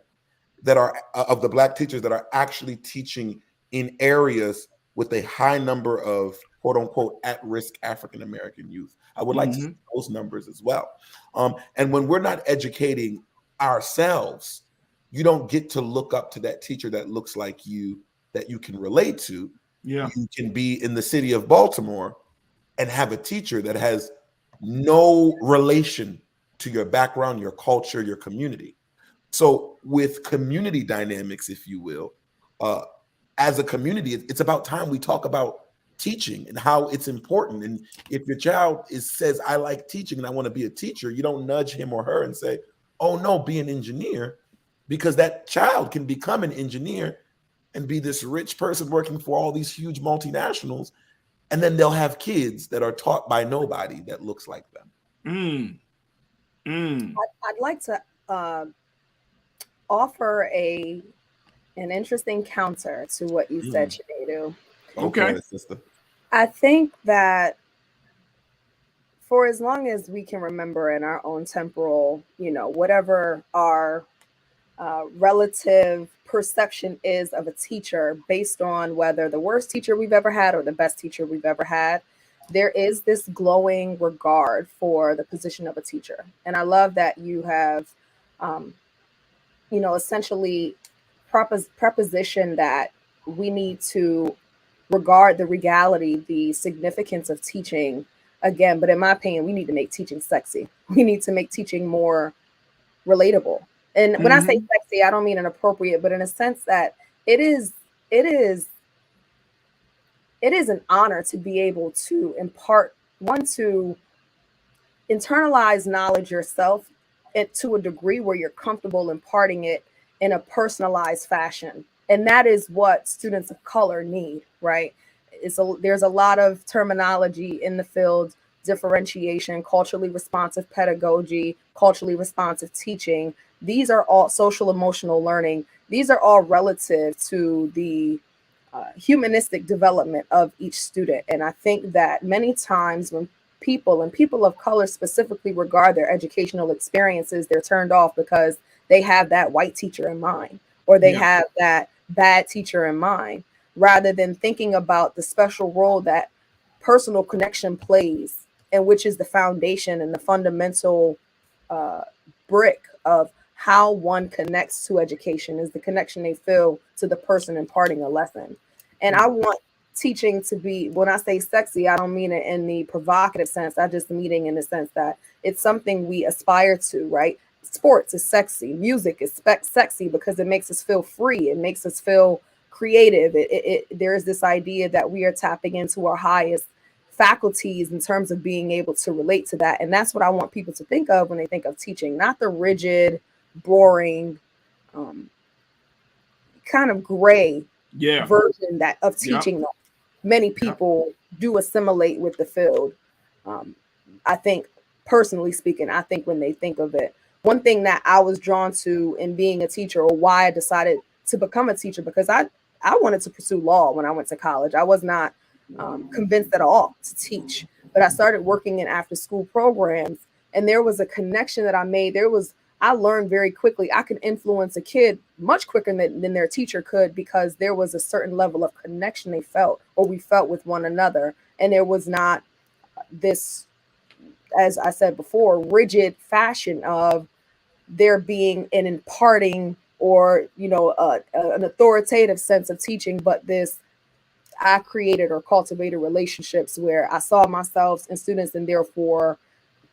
that are of the Black teachers that are actually teaching in areas with a high number of quote unquote at-risk African-American youth. I would like to see those numbers as well. And when we're not educating ourselves, you don't get to look up to that teacher that looks like you, that you can relate to. Yeah. You can be in the city of Baltimore and have a teacher that has no relation to your background, your culture, your community. So with community dynamics, if you will, as a community, it's about time we talk about teaching and how it's important. And if your child says, I like teaching and I want to be a teacher, you don't nudge him or her and say, oh no, be an engineer, because that child can become an engineer and be this rich person working for all these huge multinationals. And then they'll have kids that are taught by nobody that looks like them. I'd like to offer an interesting counter to what you said, Juneteeth. Okay, sister. I think that for as long as we can remember in our own temporal, whatever our relative perception is of a teacher based on whether the worst teacher we've ever had or the best teacher we've ever had, there is this glowing regard for the position of a teacher. And I love that you have, essentially preposition that we need to regard the regality, the significance of teaching again. But in my opinion, we need to make teaching sexy. We need to make teaching more relatable. And when I say sexy, I don't mean inappropriate, but in a sense that it is an honor to be able to impart, to internalize knowledge yourself to a degree where you're comfortable imparting it in a personalized fashion. And that is what students of color need, right? There's a lot of terminology in the field, differentiation, culturally responsive pedagogy, culturally responsive teaching. These are all social emotional learning. These are all relative to the humanistic development of each student. And I think that many times when people of color specifically regard their educational experiences, they're turned off because they have that white teacher in mind, or they have that bad teacher in mind, rather than thinking about the special role that personal connection plays, and which is the foundation and the fundamental brick of how one connects to education, is the connection they feel to the person imparting a lesson. And I want teaching to be, when I say sexy, I don't mean it in the provocative sense. I just mean it in the sense that it's something we aspire to, right? Sports is sexy. Music is sexy because it makes us feel free. It makes us feel creative. There is this idea that we are tapping into our highest faculties in terms of being able to relate to that. And that's what I want people to think of when they think of teaching, not the rigid, boring, kind of gray version of teaching that many people do assimilate with the field. I think, personally speaking, I think when they think of it, one thing that I was drawn to in being a teacher, or why I decided to become a teacher, because I wanted to pursue law when I went to college. I was not convinced at all to teach, but I started working in after school programs, and there was a connection that I made. I learned very quickly I could influence a kid much quicker than their teacher could, because there was a certain level of connection they felt, or we felt, with one another. And there was not this, as I said before, rigid fashion of there being an imparting or, an authoritative sense of teaching, but this, I created or cultivated relationships where I saw myself and students, and therefore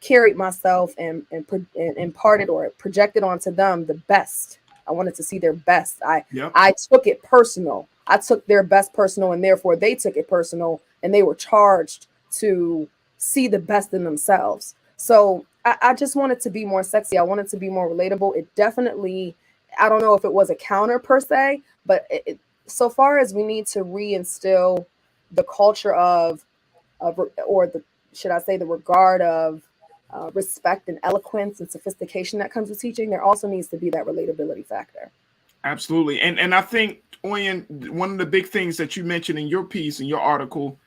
carried myself and imparted or projected onto them the best. I wanted to see their best. I took it personal. I took their best personal, and therefore they took it personal, and they were charged to see the best in themselves. So I just wanted to be more sexy. I wanted to be more relatable. It definitely, I don't know if it was a counter per se, but so far as we need to reinstill the culture of or the, should I say, the regard of respect and eloquence and sophistication that comes with teaching, there also needs to be that relatability factor. Absolutely. And I think, Oyen, one of the big things that you mentioned in your piece, in your article,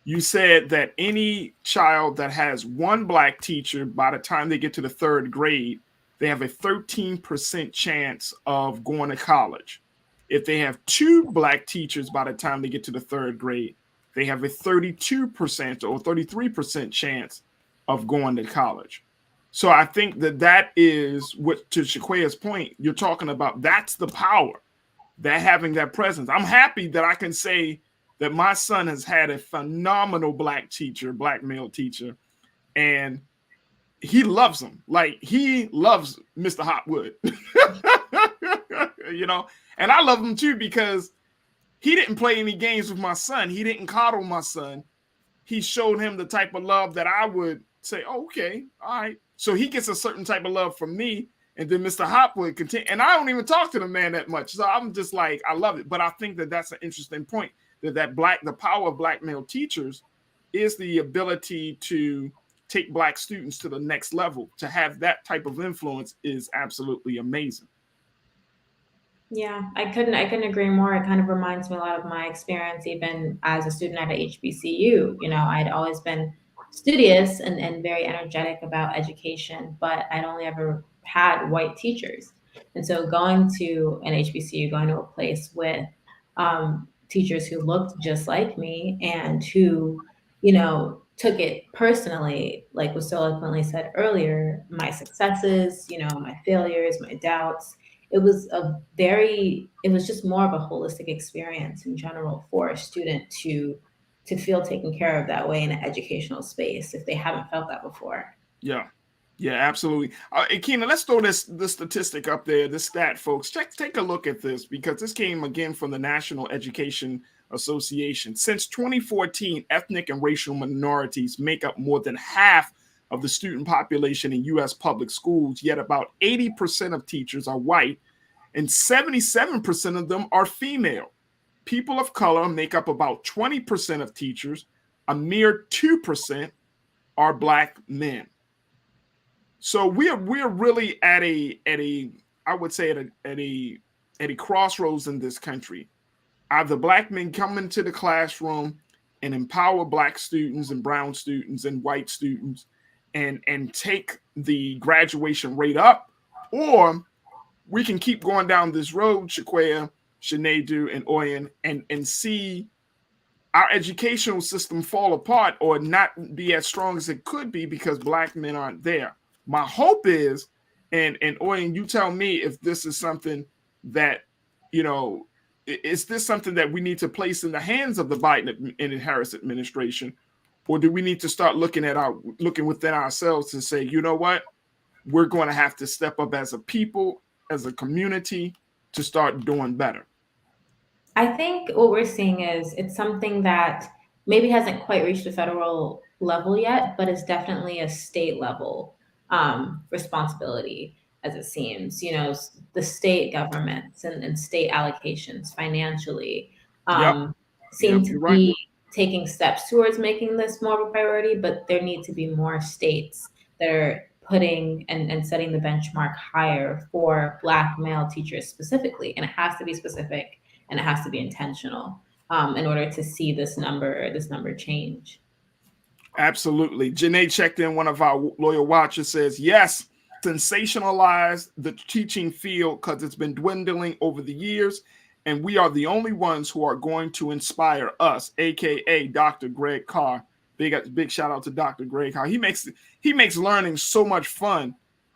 you said that any child that has one Black teacher, by the time they get to the 3rd grade, they have a 13% chance of going to college. If they have 2 Black teachers by the time they get to the 3rd grade, they have a 32% or 33% chance of going to college. So I think that is what, to Shaquaya's point, you're talking about. That's the power, that having that presence. I'm happy that I can say that my son has had a phenomenal Black teacher, Black male teacher, and he loves him. Like, he loves Mr. Hotwood, you know, and I love him too, because he didn't play any games with my son. He didn't coddle my son. He showed him the type of love that I would say, oh, okay, all right. So he gets a certain type of love from me, and then Mr. Hotwood continue. And I don't even talk to the man that much. So I'm just like, I love it. But I think that that's an interesting point, the power of Black male teachers is the ability to take Black students to the next level. To have that type of influence is absolutely amazing. Yeah, I couldn't agree more. It kind of reminds me a lot of my experience, even as a student at a HBCU. You know, I'd always been studious and very energetic about education, but I'd only ever had white teachers. And so going to an HBCU, going to a place with teachers who looked just like me and who, you know, took it personally, like was so eloquently said earlier, my successes, you know, my failures, my doubts. It was just more of a holistic experience in general for a student to feel taken care of that way in an educational space if they haven't felt that before. Yeah, absolutely. Keena, let's throw this statistic up there, this stat, folks. Take a look at this, because this came again from the National Education Association. Since 2014, ethnic and racial minorities make up more than half of the student population in U.S. public schools, yet about 80% of teachers are white and 77% of them are female. People of color make up about 20% of teachers. A mere 2% are Black men. So we're really at a crossroads in this country. Either Black men come into the classroom and empower Black students and brown students and white students and take the graduation rate up, or we can keep going down this road, Shaquaya, Juneteeth, and Oyen, and see our educational system fall apart or not be as strong as it could be because Black men aren't there. My hope is, and Oyen, you tell me if this is something that, you know, is this something that we need to place in the hands of the Biden and Harris administration, or do we need to start looking within ourselves and say, you know what, we're going to have to step up as a people, as a community, to start doing better? I think what we're seeing is it's something that maybe hasn't quite reached the federal level yet, but is definitely a state level responsibility, as it seems. You know, the state governments and state allocations financially seem to be taking steps towards making this more of a priority, but there need to be more states that are putting and setting the benchmark higher for Black male teachers specifically. And it has to be specific and it has to be intentional in order to see this number change. Absolutely. Janae checked in, one of our loyal watchers, says, yes, sensationalize the teaching field because it's been dwindling over the years, and we are the only ones who are going to inspire us, aka Dr. Greg Carr. Big shout out to Dr. Greg Carr. He makes learning so much fun.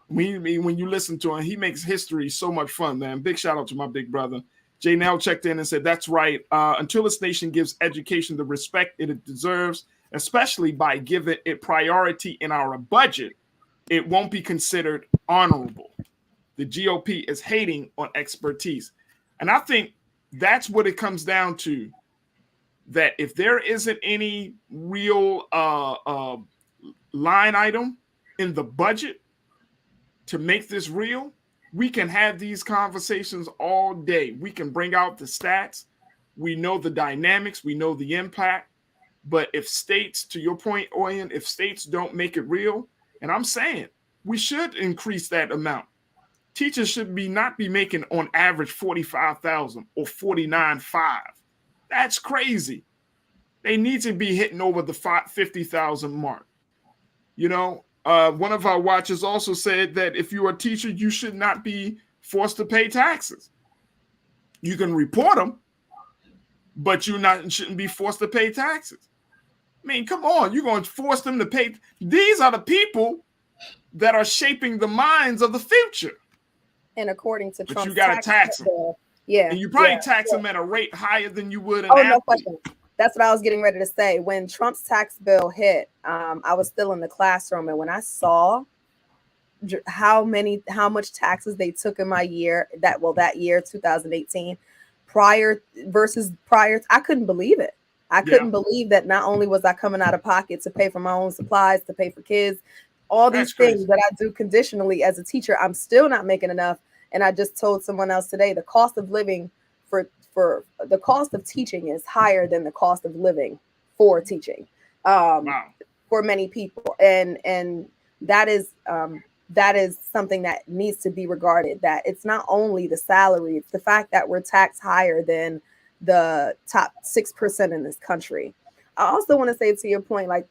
When you listen to him, he makes history so much fun, man. Big shout out to my big brother. Jay Nell checked in and said, that's right. Until this nation gives education the respect it deserves, especially by giving it priority in our budget, it won't be considered honorable. The GOP is hating on expertise. And I think that's what it comes down to, that if there isn't any real line item in the budget to make this real, we can have these conversations all day. We can bring out the stats. We know the dynamics. We know the impact. But if states, to your point, Oyen, if states don't make it real, and I'm saying we should increase that amount. Teachers should not be making on average $45,000 or $49,500. That's crazy. They need to be hitting over the $50,000 mark. You know, one of our watchers also said that if you're a teacher, you should not be forced to pay taxes. You can report them, but shouldn't be forced to pay taxes. I mean, come on, you're going to force them to pay. These are the people that are shaping the minds of the future. And according to Trump's you got to tax them. Yeah. And you probably tax them at a rate higher than you would an no athlete. question. That's what I was getting ready to say. When Trump's tax bill hit, I was still in the classroom, and when I saw how much taxes they took in my year, that year 2018, prior, I couldn't believe it. I couldn't believe that not only was I coming out of pocket to pay for my own supplies, to pay for kids, all these things that I do conditionally as a teacher, I'm still not making enough. And I just told someone else today, the cost of living for the cost of teaching is higher than the cost of living for teaching for many people. And that is something that needs to be regarded, that it's not only the salary, it's the fact that we're taxed higher than the top 6% in this country. I also want to say, to your point, like,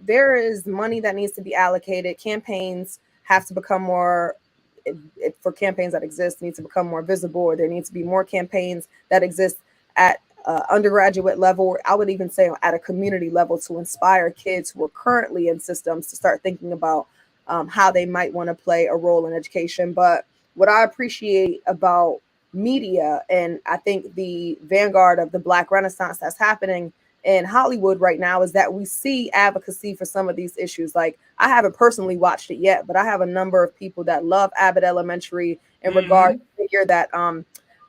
there is money that needs to be allocated. Campaigns have to become more, for campaigns that exist, need to become more visible, or there needs to be more campaigns that exist at undergraduate level, or I would even say at a community level, to inspire kids who are currently in systems to start thinking about how they might want to play a role in education. But what I appreciate about media, and I think the vanguard of the Black Renaissance that's happening in Hollywood right now, is that we see advocacy for some of these issues. Like, I haven't personally watched it yet, but I have a number of people that love Abbott Elementary in regard to figure that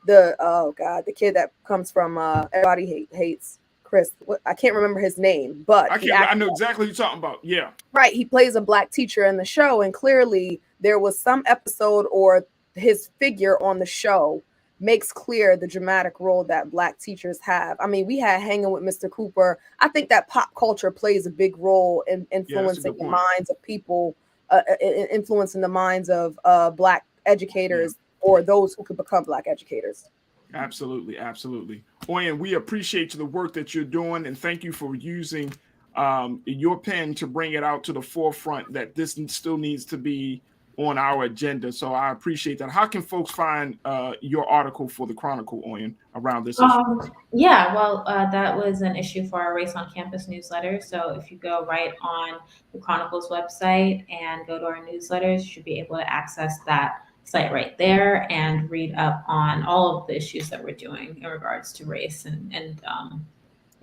the kid that comes from everybody hates Chris. I can't remember his name, but I know exactly what you're talking about. Yeah, right. He plays a Black teacher in the show, and clearly there was some episode, or his figure on the show makes clear the dramatic role that Black teachers have. I mean, we had Hanging with Mr. Cooper. I think that pop culture plays a big role in influencing the minds of people, influencing the minds of Black educators, or those who could become Black educators. Absolutely, absolutely. Oyen, we appreciate the work that you're doing, and thank you for using your pen to bring it out to the forefront that this still needs to be on our agenda. So I appreciate that. How can folks find your article for the Chronicle, Oyen, around this issue? Yeah, well, that was an issue for our Race on Campus newsletter. So if you go right on the Chronicle's website and go to our newsletters, you should be able to access that site right there and read up on all of the issues that we're doing in regards to race and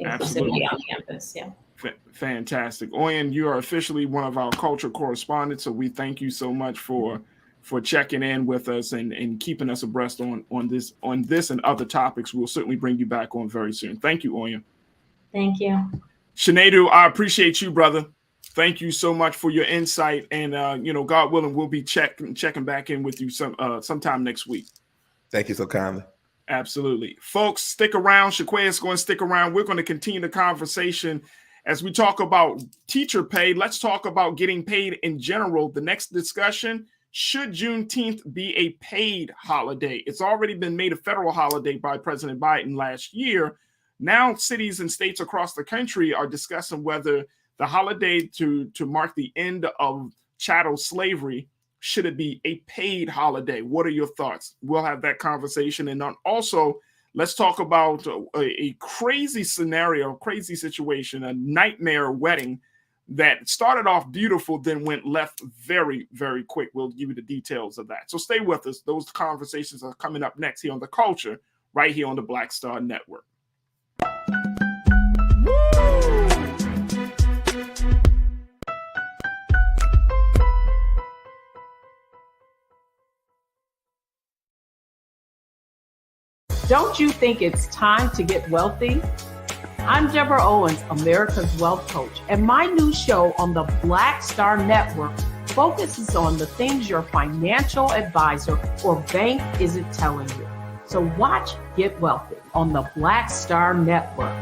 inclusivity on campus. Yeah. Fantastic. Oyen, you are officially one of our culture correspondents, so we thank you so much for checking in with us and keeping us abreast on this and other topics. We'll certainly bring you back on very soon. Thank you, Oyen. Thank you. Juneteeth, I appreciate you, brother. Thank you so much for your insight, and God willing, we'll be checking back in with you sometime next week. Thank you so kindly. Absolutely. Folks, stick around. Shaquay is going to stick around. We're going to continue the conversation as we talk about teacher pay. Let's talk about getting paid in general. The next discussion, should Juneteenth be a paid holiday? It's already been made a federal holiday by President Biden last year. Now cities and states across the country are discussing whether the holiday to mark the end of chattel slavery, should it be a paid holiday? What are your thoughts? We'll have that conversation. And also, let's talk about a crazy scenario, crazy situation, a nightmare wedding that started off beautiful, then went left very, very quick. We'll give you the details of that. So stay with us. Those conversations are coming up next here on The Culture, right here on the Black Star Network. Don't you think it's time to get wealthy? I'm Deborah Owens, America's Wealth Coach, and my new show on the Black Star Network focuses on the things your financial advisor or bank isn't telling you. So watch Get Wealthy on the Black Star Network.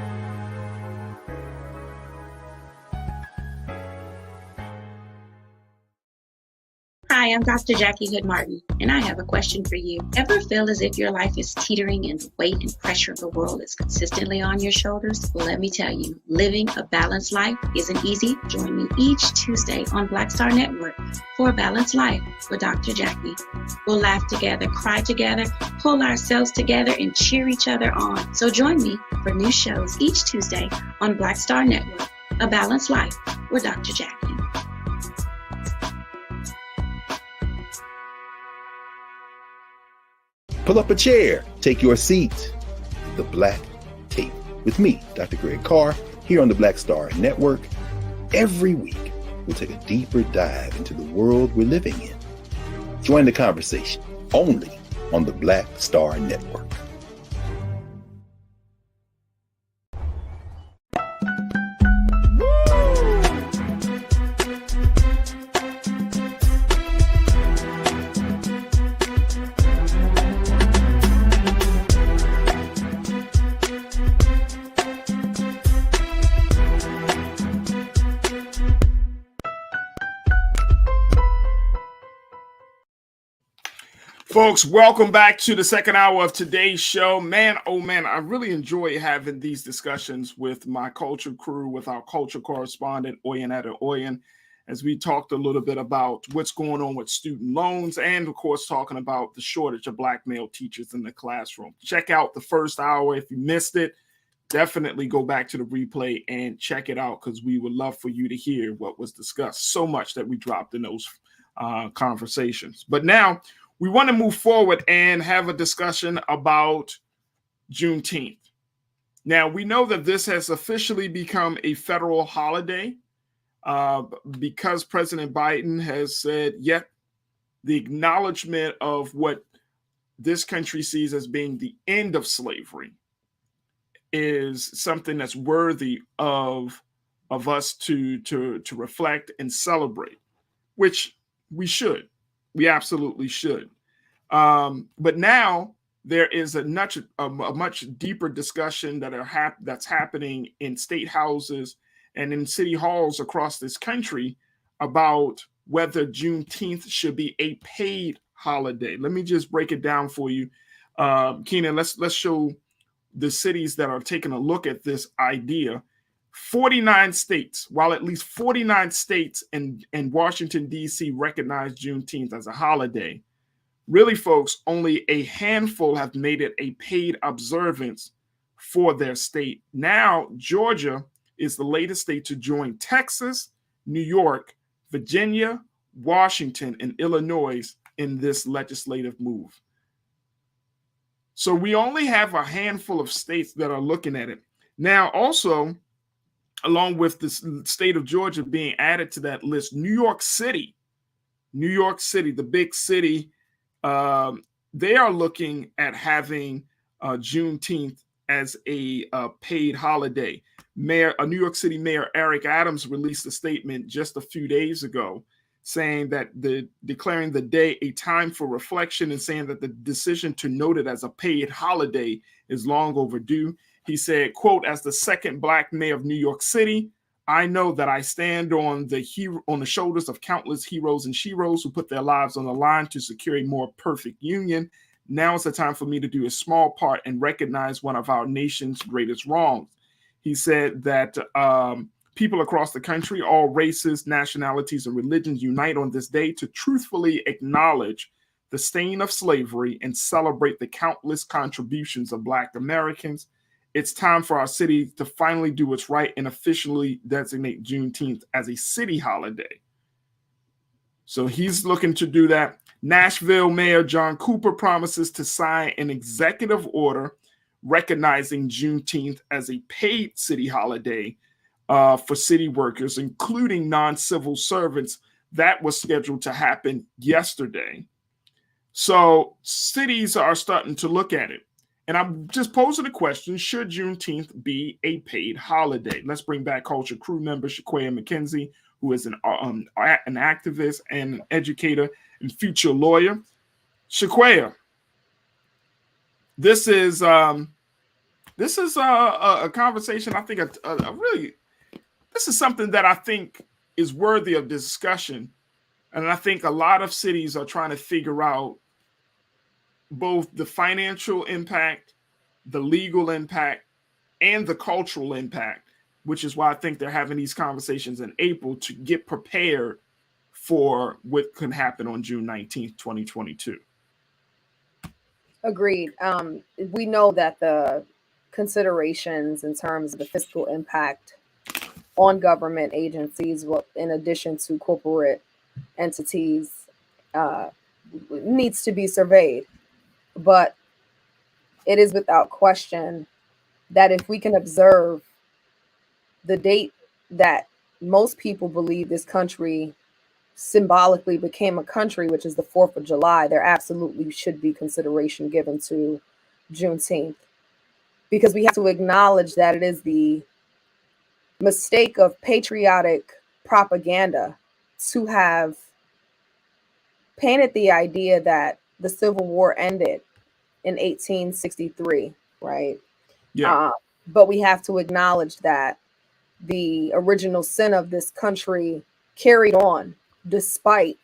Hi, I'm Dr. Jackie Hood Martin, and I have a question for you. Ever feel as if your life is teetering and the weight and pressure of the world is consistently on your shoulders? Well, let me tell you, living a balanced life isn't easy. Join me each Tuesday on Black Star Network for a Balanced Life with Dr. Jackie. We'll laugh together, cry together, pull ourselves together, and cheer each other on. So join me for new shows each Tuesday on Black Star Network, A Balanced Life with Dr. Jackie. Pull up a chair, take your seat. The Black Tape with me, Dr. Greg Carr, here on the Black Star Network. Every week, we'll take a deeper dive into the world we're living in. Join the conversation only on the Black Star Network. Folks, welcome back to the second hour of today's show. Man, oh man, I really enjoy having these discussions with my culture crew, with our culture correspondent, Oyenetta Oyen, as we talked a little bit about what's going on with student loans and, of course, talking about the shortage of Black male teachers in the classroom. Check out the first hour. If you missed it, definitely go back to the replay and check it out, because we would love for you to hear what was discussed. So much that we dropped in those conversations. But now, we want to move forward and have a discussion about Juneteenth. Now, we know that this has officially become a federal holiday because President Biden has said, yet the acknowledgement of what this country sees as being the end of slavery is something that's worthy of us to reflect and celebrate, which we should. We absolutely should. But now there is a much deeper discussion that's happening in state houses and in city halls across this country about whether Juneteenth should be a paid holiday. Let me just break it down for you. Keenan, let's show the cities that are taking a look at this idea. 49 states, while at least 49 states and Washington, D.C. recognize Juneteenth as a holiday, really, folks, only a handful have made it a paid observance for their state. Now, Georgia is the latest state to join Texas, New York, Virginia, Washington, and Illinois in this legislative move. So we only have a handful of states that are looking at it. Now, also, along with the state of Georgia being added to that list, New York City, the big city, they are looking at having Juneteenth as a paid holiday. New York City Mayor Eric Adams released a statement just a few days ago saying that declaring the day a time for reflection and saying that the decision to note it as a paid holiday is long overdue. He said, quote, "As the second Black mayor of New York City, I know that I stand on the shoulders of countless heroes and sheroes who put their lives on the line to secure a more perfect union. Now is the time for me to do a small part and recognize one of our nation's greatest wrongs." He said that people across the country, all races, nationalities, and religions unite on this day to truthfully acknowledge the stain of slavery and celebrate the countless contributions of Black Americans. It's time for our city to finally do what's right and officially designate Juneteenth as a city holiday. So he's looking to do that. Nashville Mayor John Cooper promises to sign an executive order recognizing Juneteenth as a paid city holiday for city workers, including non-civil servants. That was scheduled to happen yesterday. So cities are starting to look at it. And I'm just posing a question: should Juneteenth be a paid holiday? Let's bring back Culture Crew member Shaquaya McKenzie, who is an activist and an educator and future lawyer. Shaquaya, this is a conversation. I think this is something that I think is worthy of discussion, and I think a lot of cities are trying to figure out both the financial impact, the legal impact, and the cultural impact, which is why I think they're having these conversations in April to get prepared for what can happen on June 19th, 2022. Agreed. We know that the considerations in terms of the fiscal impact on government agencies, in addition to corporate entities, needs to be surveyed. But it is without question that if we can observe the date that most people believe this country symbolically became a country, which is the 4th of July, there absolutely should be consideration given to Juneteenth, because we have to acknowledge that it is the mistake of patriotic propaganda to have painted the idea that the Civil War ended in 1863, right? Yeah. But we have to acknowledge that the original sin of this country carried on despite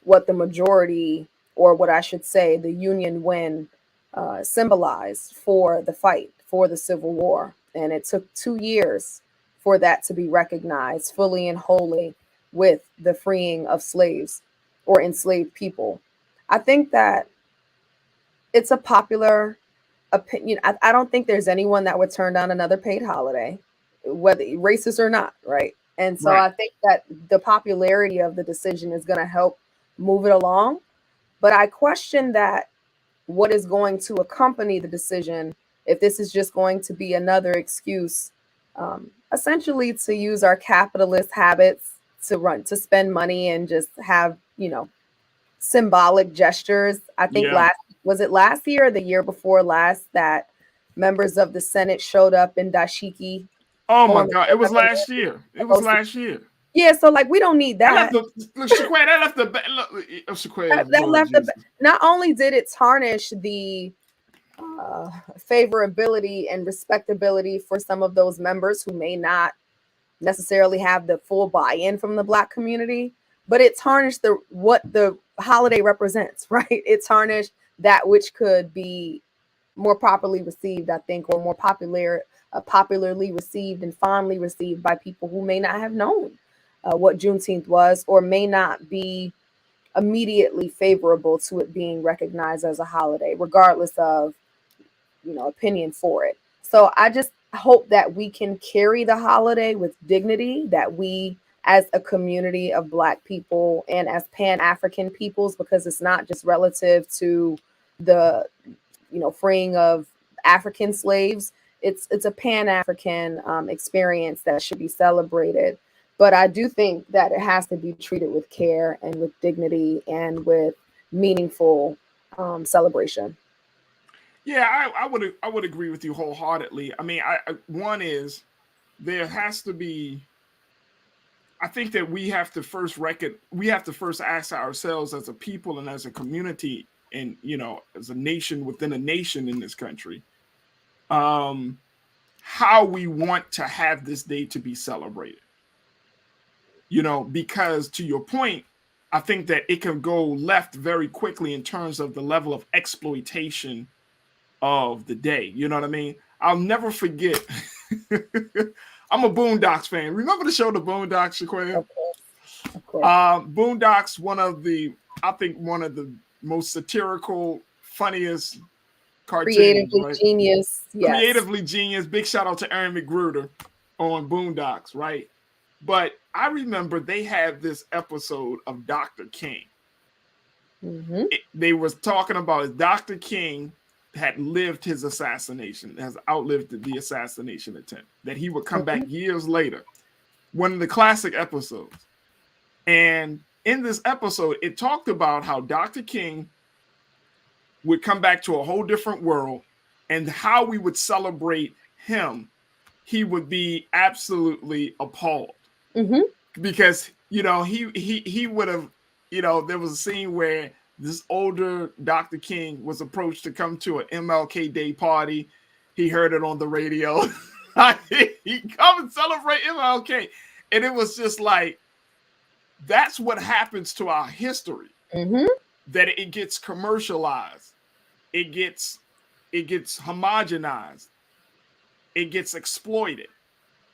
what the majority, or what I should say, the Union win symbolized for the fight for the Civil War. And it took 2 years for that to be recognized fully and wholly with the freeing of slaves or enslaved people. I think that it's a popular opinion. I don't think there's anyone that would turn down another paid holiday, whether racist or not, right? And so I think that the popularity of the decision is going to help move it along. But I question that what is going to accompany the decision, if this is just going to be another excuse, essentially to use our capitalist habits to spend money and just have, symbolic gestures. I think last year or the year before last that members of the Senate showed up in dashiki. Oh my God! It was last year. It was last year. Yeah, so we don't need that. Not only did it tarnish the favorability and respectability for some of those members who may not necessarily have the full buy-in from the Black community, but it tarnished what the holiday represents, right? It tarnished that which could be more properly received, I think, or more popularly received and fondly received by people who may not have known what Juneteenth was, or may not be immediately favorable to it being recognized as a holiday, regardless of, opinion for it. So I just hope that we can carry the holiday with dignity, that we as a community of Black people and as Pan-African peoples, because it's not just relative to the, freeing of African slaves. It's a Pan-African experience that should be celebrated. But I do think that it has to be treated with care and with dignity and with meaningful celebration. Yeah, I would agree with you wholeheartedly. I mean, one is there has to be. I think that we have to first ask ourselves as a people and as a community and as a nation within a nation in this country, how we want to have this day to be celebrated. Because to your point, I think that it can go left very quickly in terms of the level of exploitation of the day. You know what I mean? I'll never forget. I'm a Boondocks fan. Remember the show The Boondocks, Shaquaya? Of course. Boondocks, one of the most satirical, funniest cartoons. Creatively genius. Yes. Creatively genius. Big shout out to Aaron McGruder on Boondocks, right? But I remember they had this episode of Dr. King. Mm-hmm. They was talking about Dr. King had lived his assassination, has outlived the assassination attempt, that he would come back years later. One of the classic episodes. And in this episode, it talked about how Dr. King would come back to a whole different world and how we would celebrate him, he would be absolutely appalled. Because, you know, he would have, you know, there was a scene where this older Dr. King was approached to come to an MLK Day party. He heard it on the radio. He come and celebrate MLK. And it was just like, that's what happens to our history. That it gets commercialized. It gets homogenized. It gets exploited.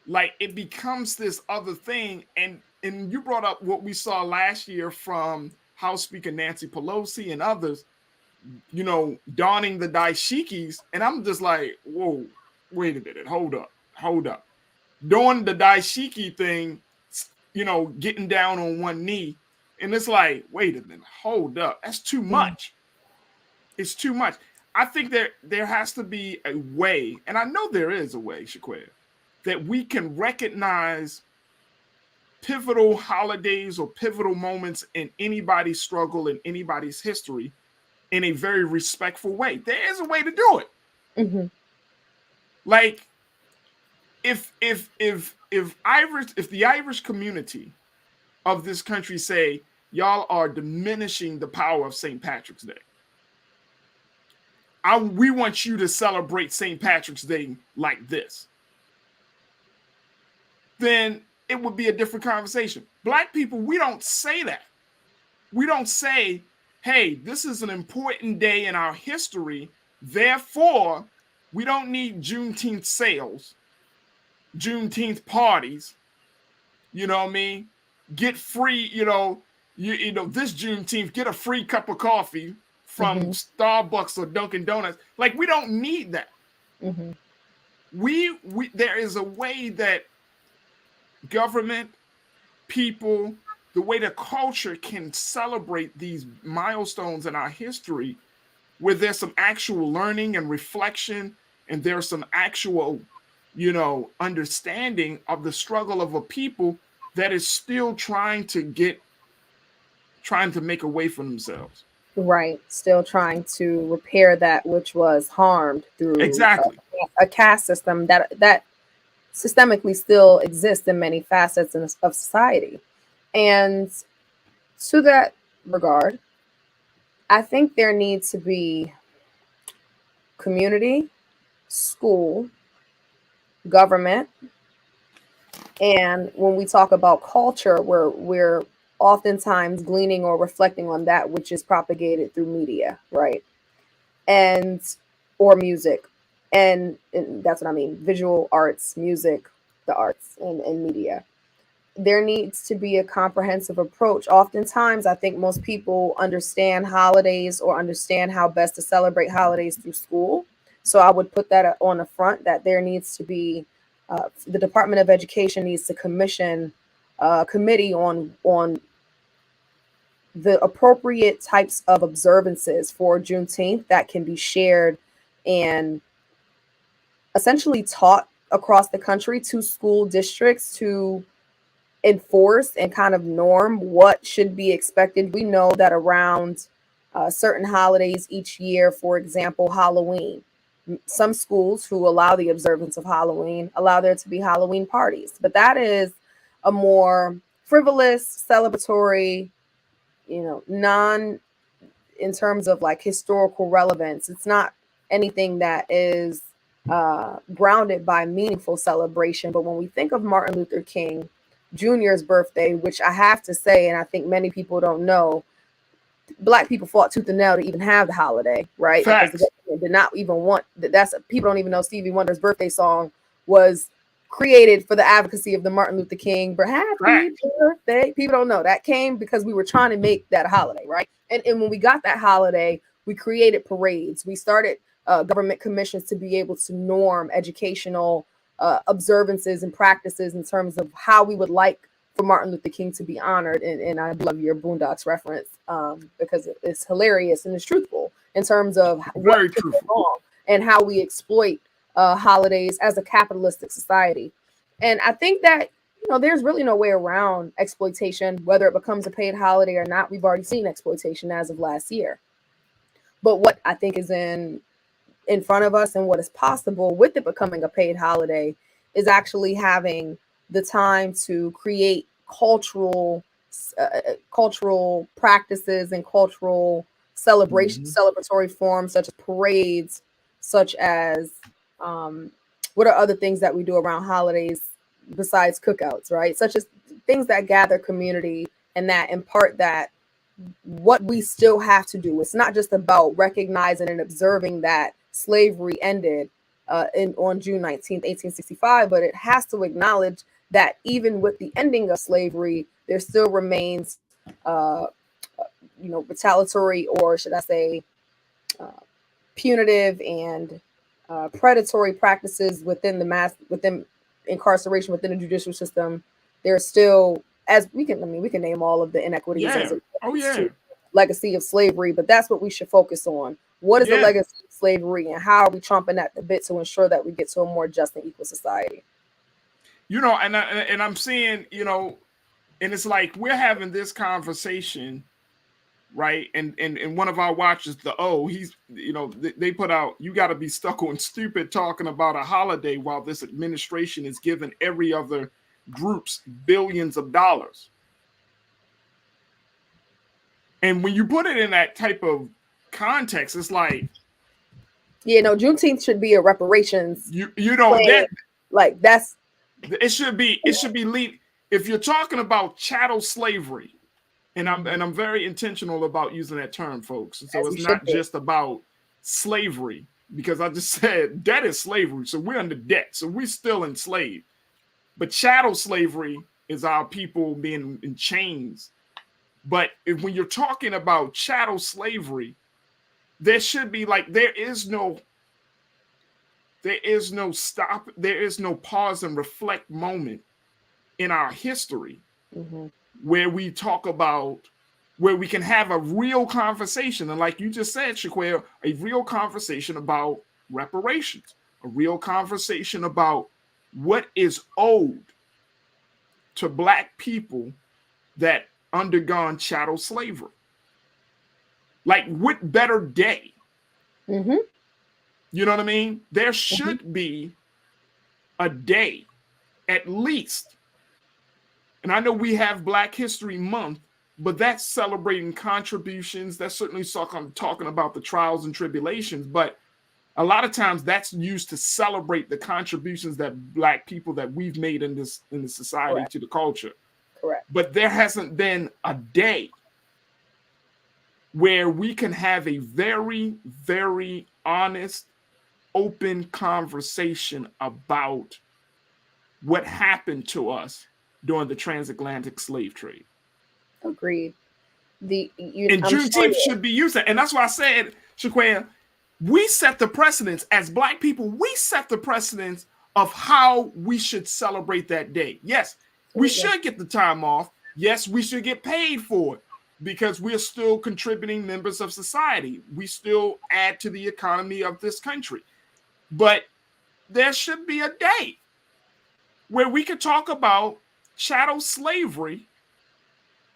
Like, it becomes this other thing. And you brought up what we saw last year from House Speaker Nancy Pelosi and others, you know, donning the dashikis. And I'm just like, whoa, wait a minute, hold up. Doing the dashiki thing, you know, getting down on one knee. And it's like, wait a minute, hold up. That's too much. It's too much. I think there has to be a way, and I know there is a way, Shaquille, that we can recognize pivotal holidays or pivotal moments in anybody's struggle, in anybody's history, in a very respectful way. There is a way to do it. Like, if the Irish community of this country say, y'all are diminishing the power of St. Patrick's Day, we want you to celebrate St. Patrick's Day like this, then it would be a different conversation. Black people, we don't say that. We don't say, hey, this is an important day in our history, therefore, we don't need Juneteenth sales, Juneteenth parties, you know what I mean? Get free, you know, this Juneteenth, get a free cup of coffee from Starbucks or Dunkin' Donuts. Like, we don't need that. There is a way that government, people, the way the culture can celebrate these milestones in our history, where there's some actual learning and reflection, and there's some actual, you know, understanding of the struggle of a people that is still trying to make a way for themselves. Right. Still trying to repair that which was harmed through a caste system that systemically still exists in many facets of society. And to that regard, I think there needs to be community, school, government, and when we talk about culture, we're oftentimes gleaning or reflecting on that which is propagated through media, right? Or music. And that's what I mean, visual arts, music, the arts, and media. There needs to be a comprehensive approach. Oftentimes, I think most people understand holidays or understand how best to celebrate holidays through school. So I would put that on the front, that there needs to be, the Department of Education needs to commission a committee on the appropriate types of observances for Juneteenth that can be shared and essentially taught across the country to school districts to enforce and kind of norm what should be expected. We know that around certain holidays each year, for example, Halloween, some schools who allow the observance of Halloween allow there to be Halloween parties, but that is a more frivolous, celebratory, you know, in terms of like historical relevance. It's not anything that is grounded by meaningful celebration. But when we think of Martin Luther King Jr.'s birthday, which I have to say, and I think many people don't know, Black people fought tooth and nail to even have the holiday, right? Facts. Because the government did not even want that. People don't even know Stevie Wonder's birthday song was created for the advocacy of the Martin Luther King. But happy birthday. People don't know that came because we were trying to make that a holiday, right? And when we got that holiday, we created parades. We started government commissions to be able to norm educational observances and practices in terms of how we would like for Martin Luther King to be honored. And I love your Boondocks reference because it's hilarious and it's truthful in terms of very truthful and how we exploit holidays as a capitalistic society. And I think that, you know, there's really no way around exploitation, whether it becomes a paid holiday or not. We've already seen exploitation as of last year. But what I think is in in front of us and what is possible with it becoming a paid holiday is actually having the time to create cultural practices and cultural celebratory forms, such as parades, such as what are other things that we do around holidays besides cookouts, right? Such as things that gather community and that impart that what we still have to do. It's not just about recognizing and observing that slavery ended on June 19th, 1865, but it has to acknowledge that even with the ending of slavery, there still remains, retaliatory, or should I say, punitive and predatory practices within within incarceration, within the judicial system. There's still, as we can name all of the inequities as a legacy of slavery, but that's what we should focus on. What is the legacy of slavery, and how are we chomping at the bit to ensure that we get to a more just and equal society? And I'm seeing, and it's like we're having this conversation, right? And one of our watchers, he's, they put out, you got to be stuck on stupid talking about a holiday while this administration is giving every other groups billions of dollars. And when you put it in that type of context, it's like, Juneteenth should be a reparations. It should be if you're talking about chattel slavery, and I'm very intentional about using that term, folks. So it's not just about slavery, because I just said debt is slavery. So we're under debt. So we're still enslaved. But chattel slavery is our people being in chains. But when you're talking about chattel slavery, there should be there is no stop, there is no pause and reflect moment in our history where we talk about, where we can have a real conversation. And like you just said, Shaquille, a real conversation about reparations, a real conversation about what is owed to Black people that undergone chattel slavery. Like, what better day? You know what I mean? There should be a day, at least. And I know we have Black History Month, but that's celebrating contributions. That's certainly talking about the trials and tribulations. But a lot of times that's used to celebrate the contributions that Black people that we've made in the society to the culture. Correct. But there hasn't been a day where we can have a very, very honest, open conversation about what happened to us during the transatlantic slave trade. Agreed. And Juneteenth should be used. And that's why I said, Shaquan, we set the precedence as Black people. We set the precedence of how we should celebrate that day. Yes, we should get the time off. Yes, we should get paid for it because we're still contributing members of society. We still add to the economy of this country. But there should be a day where we could talk about chattel slavery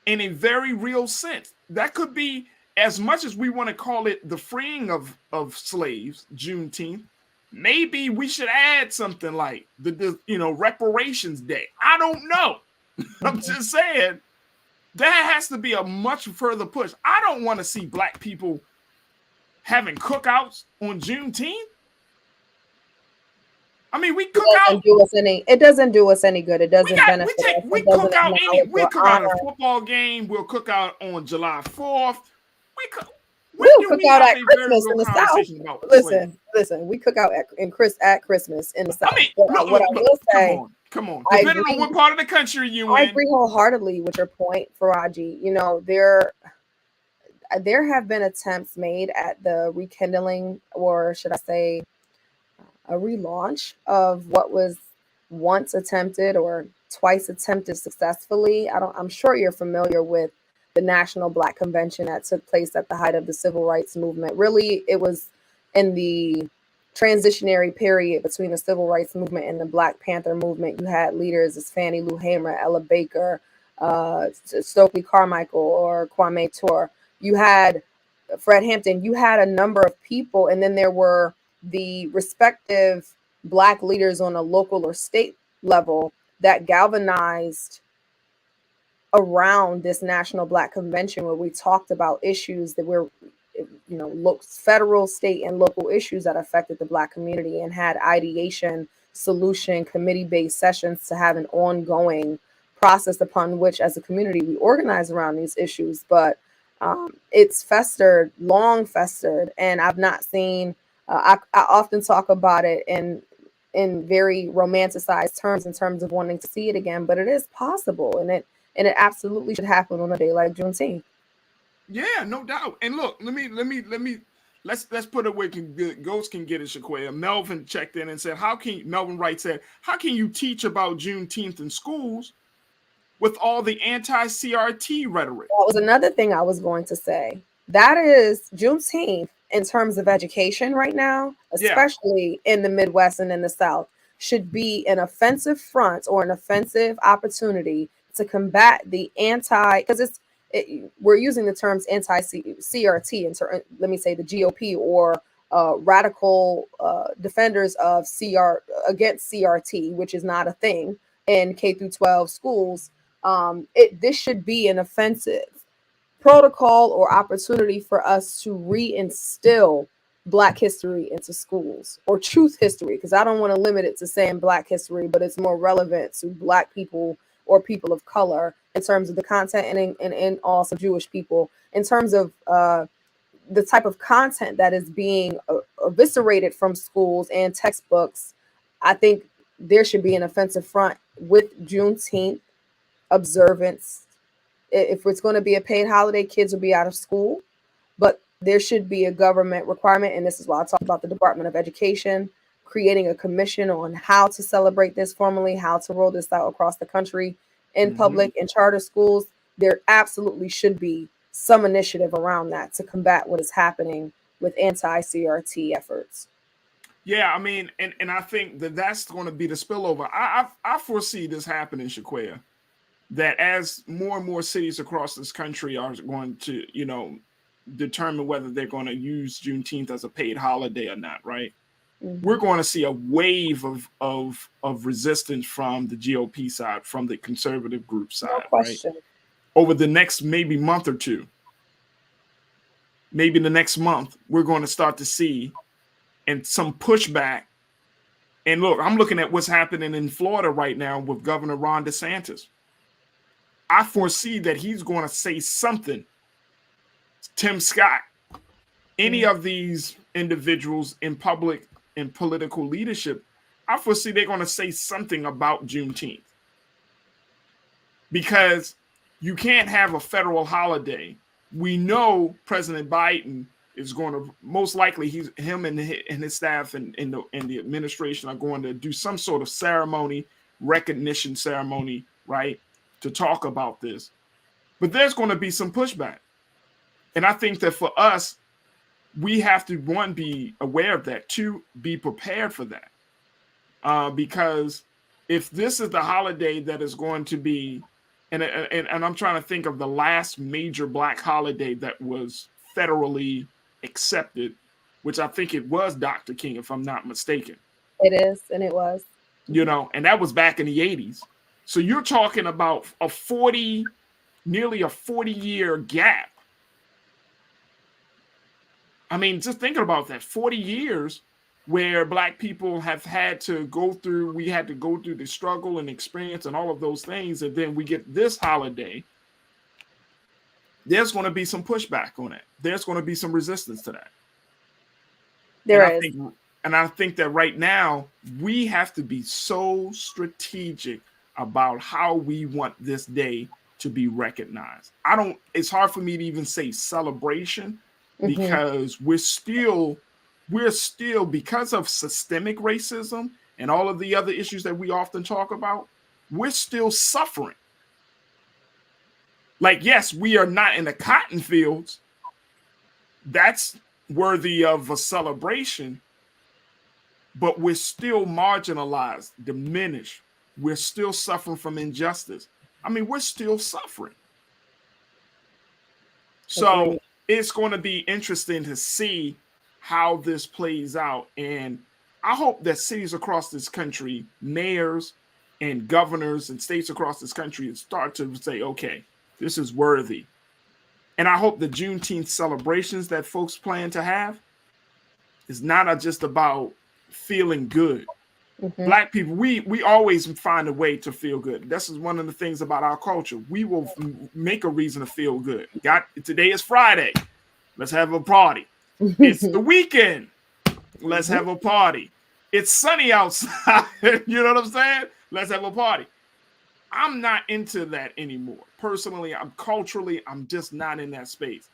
in a very real sense. That could be, as much as we want to call it the freeing of slaves, Juneteenth, maybe we should add something like the Reparations Day. I don't know. I'm just saying that has to be a much further push. I don't want to see Black people having cookouts on Juneteenth. I mean, we cook out. It doesn't do us any good. It doesn't benefit us. We cook out at a football game. We'll cook out on July 4th. We'll cook out at Christmas in the South. Listen. We cook out at Christmas in the South. I mean, what I will say. Come on. Depending on what part of the country you in. I agree wholeheartedly with your point, Farajii. There have been attempts made at the rekindling, or should I say, a relaunch of what was once attempted or twice attempted successfully. I'm sure you're familiar with the National Black Convention that took place at the height of the Civil Rights Movement. Really, it was in the transitionary period between the Civil Rights Movement and the Black Panther movement. You had leaders as Fannie Lou Hamer, Ella Baker, Stokely Carmichael, or Kwame Ture. You had Fred Hampton. You had a number of people, and then there were the respective Black leaders on a local or state level that galvanized around this National Black Convention, where we talked about issues that were, federal, state, and local issues that affected the Black community, and had ideation, solution, committee-based sessions to have an ongoing process upon which, as a community, we organize around these issues. But it's long festered, and I've not seen. I often talk about it in very romanticized terms, in terms of wanting to see it again, but it is possible, and it absolutely should happen on a day like Juneteenth. Yeah, no doubt. And look, let's put it where Ghost can get it, Shaquaya. Melvin checked in and said, Melvin Wright said, how can you teach about Juneteenth in schools with all the anti-CRT rhetoric? That was another thing I was going to say. That is Juneteenth, in terms of education right now, especially in the Midwest and in the South, should be an offensive front or an offensive opportunity to combat the because we're using the terms anti-CRT, and let me say the GOP, or radical defenders of against CRT, which is not a thing in K through 12 schools. This should be an offensive protocol or opportunity for us to reinstill Black history into schools, or truth history, because I don't want to limit it to saying Black history, but it's more relevant to Black people or people of color in terms of the content, and also Jewish people in terms of the type of content that is being eviscerated from schools and textbooks. I think there should be an offensive front with Juneteenth observance. If it's going to be a paid holiday, kids will be out of school, but there should be a government requirement, and this is why I talk about the Department of Education creating a commission on how to celebrate this formally, how to roll this out across the country in public and charter schools. There absolutely should be some initiative around that to combat what is happening with anti-CRT efforts. Yeah, I mean, and I think that's going to be the spillover. I foresee this happening, Shaquaya, that as more and more cities across this country are going to, determine whether they're going to use Juneteenth as a paid holiday or not, right? We're going to see a wave of resistance from the GOP side, from the conservative group side, right? Over the next maybe month or two. Maybe the next month, we're going to start to see some pushback. And look, I'm looking at what's happening in Florida right now with Governor Ron DeSantis. I foresee that he's going to say something. Tim Scott, any of these individuals in public and political leadership, I foresee they're going to say something about Juneteenth. Because you can't have a federal holiday. We know President Biden is going to, most likely, him and his staff and the administration are going to do some sort of ceremony, recognition ceremony, right, to talk about this. But there's going to be some pushback. And I think that for us, we have to, one, be aware of that, two, be prepared for that. Because if this is the holiday that is going to be, and I'm trying to think of the last major Black holiday that was federally accepted, which I think it was Dr. King, if I'm not mistaken. It is, and it was. And that was back in the 80s. So you're talking about nearly a 40-year gap. I mean, just thinking about that, 40 years where Black people have had to go through, we had to go through the struggle and experience and all of those things. And then we get this holiday. There's going to be some pushback on it. There's going to be some resistance to that. I think that right now we have to be so strategic about how we want this day to be recognized. It's hard for me to even say celebration, because we're still, because of systemic racism and all of the other issues that we often talk about, we're still suffering. Like, yes, we are not in the cotton fields. That's worthy of a celebration, but we're still marginalized, diminished. We're still suffering from injustice. I mean, we're still suffering. So it's going to be interesting to see how this plays out. And I hope that cities across this country, mayors and governors and states across this country start to say, okay, this is worthy. And I hope the Juneteenth celebrations that folks plan to have is not just about feeling good. Mm-hmm. Black people, we always find a way to feel good. This is one of the things about our culture. We will make a reason to feel good. Today is Friday. Let's have a party. It's the weekend. Let's have a party. It's sunny outside. You know what I'm saying? Let's have a party. I'm not into that anymore. Personally, I'm just not in that space.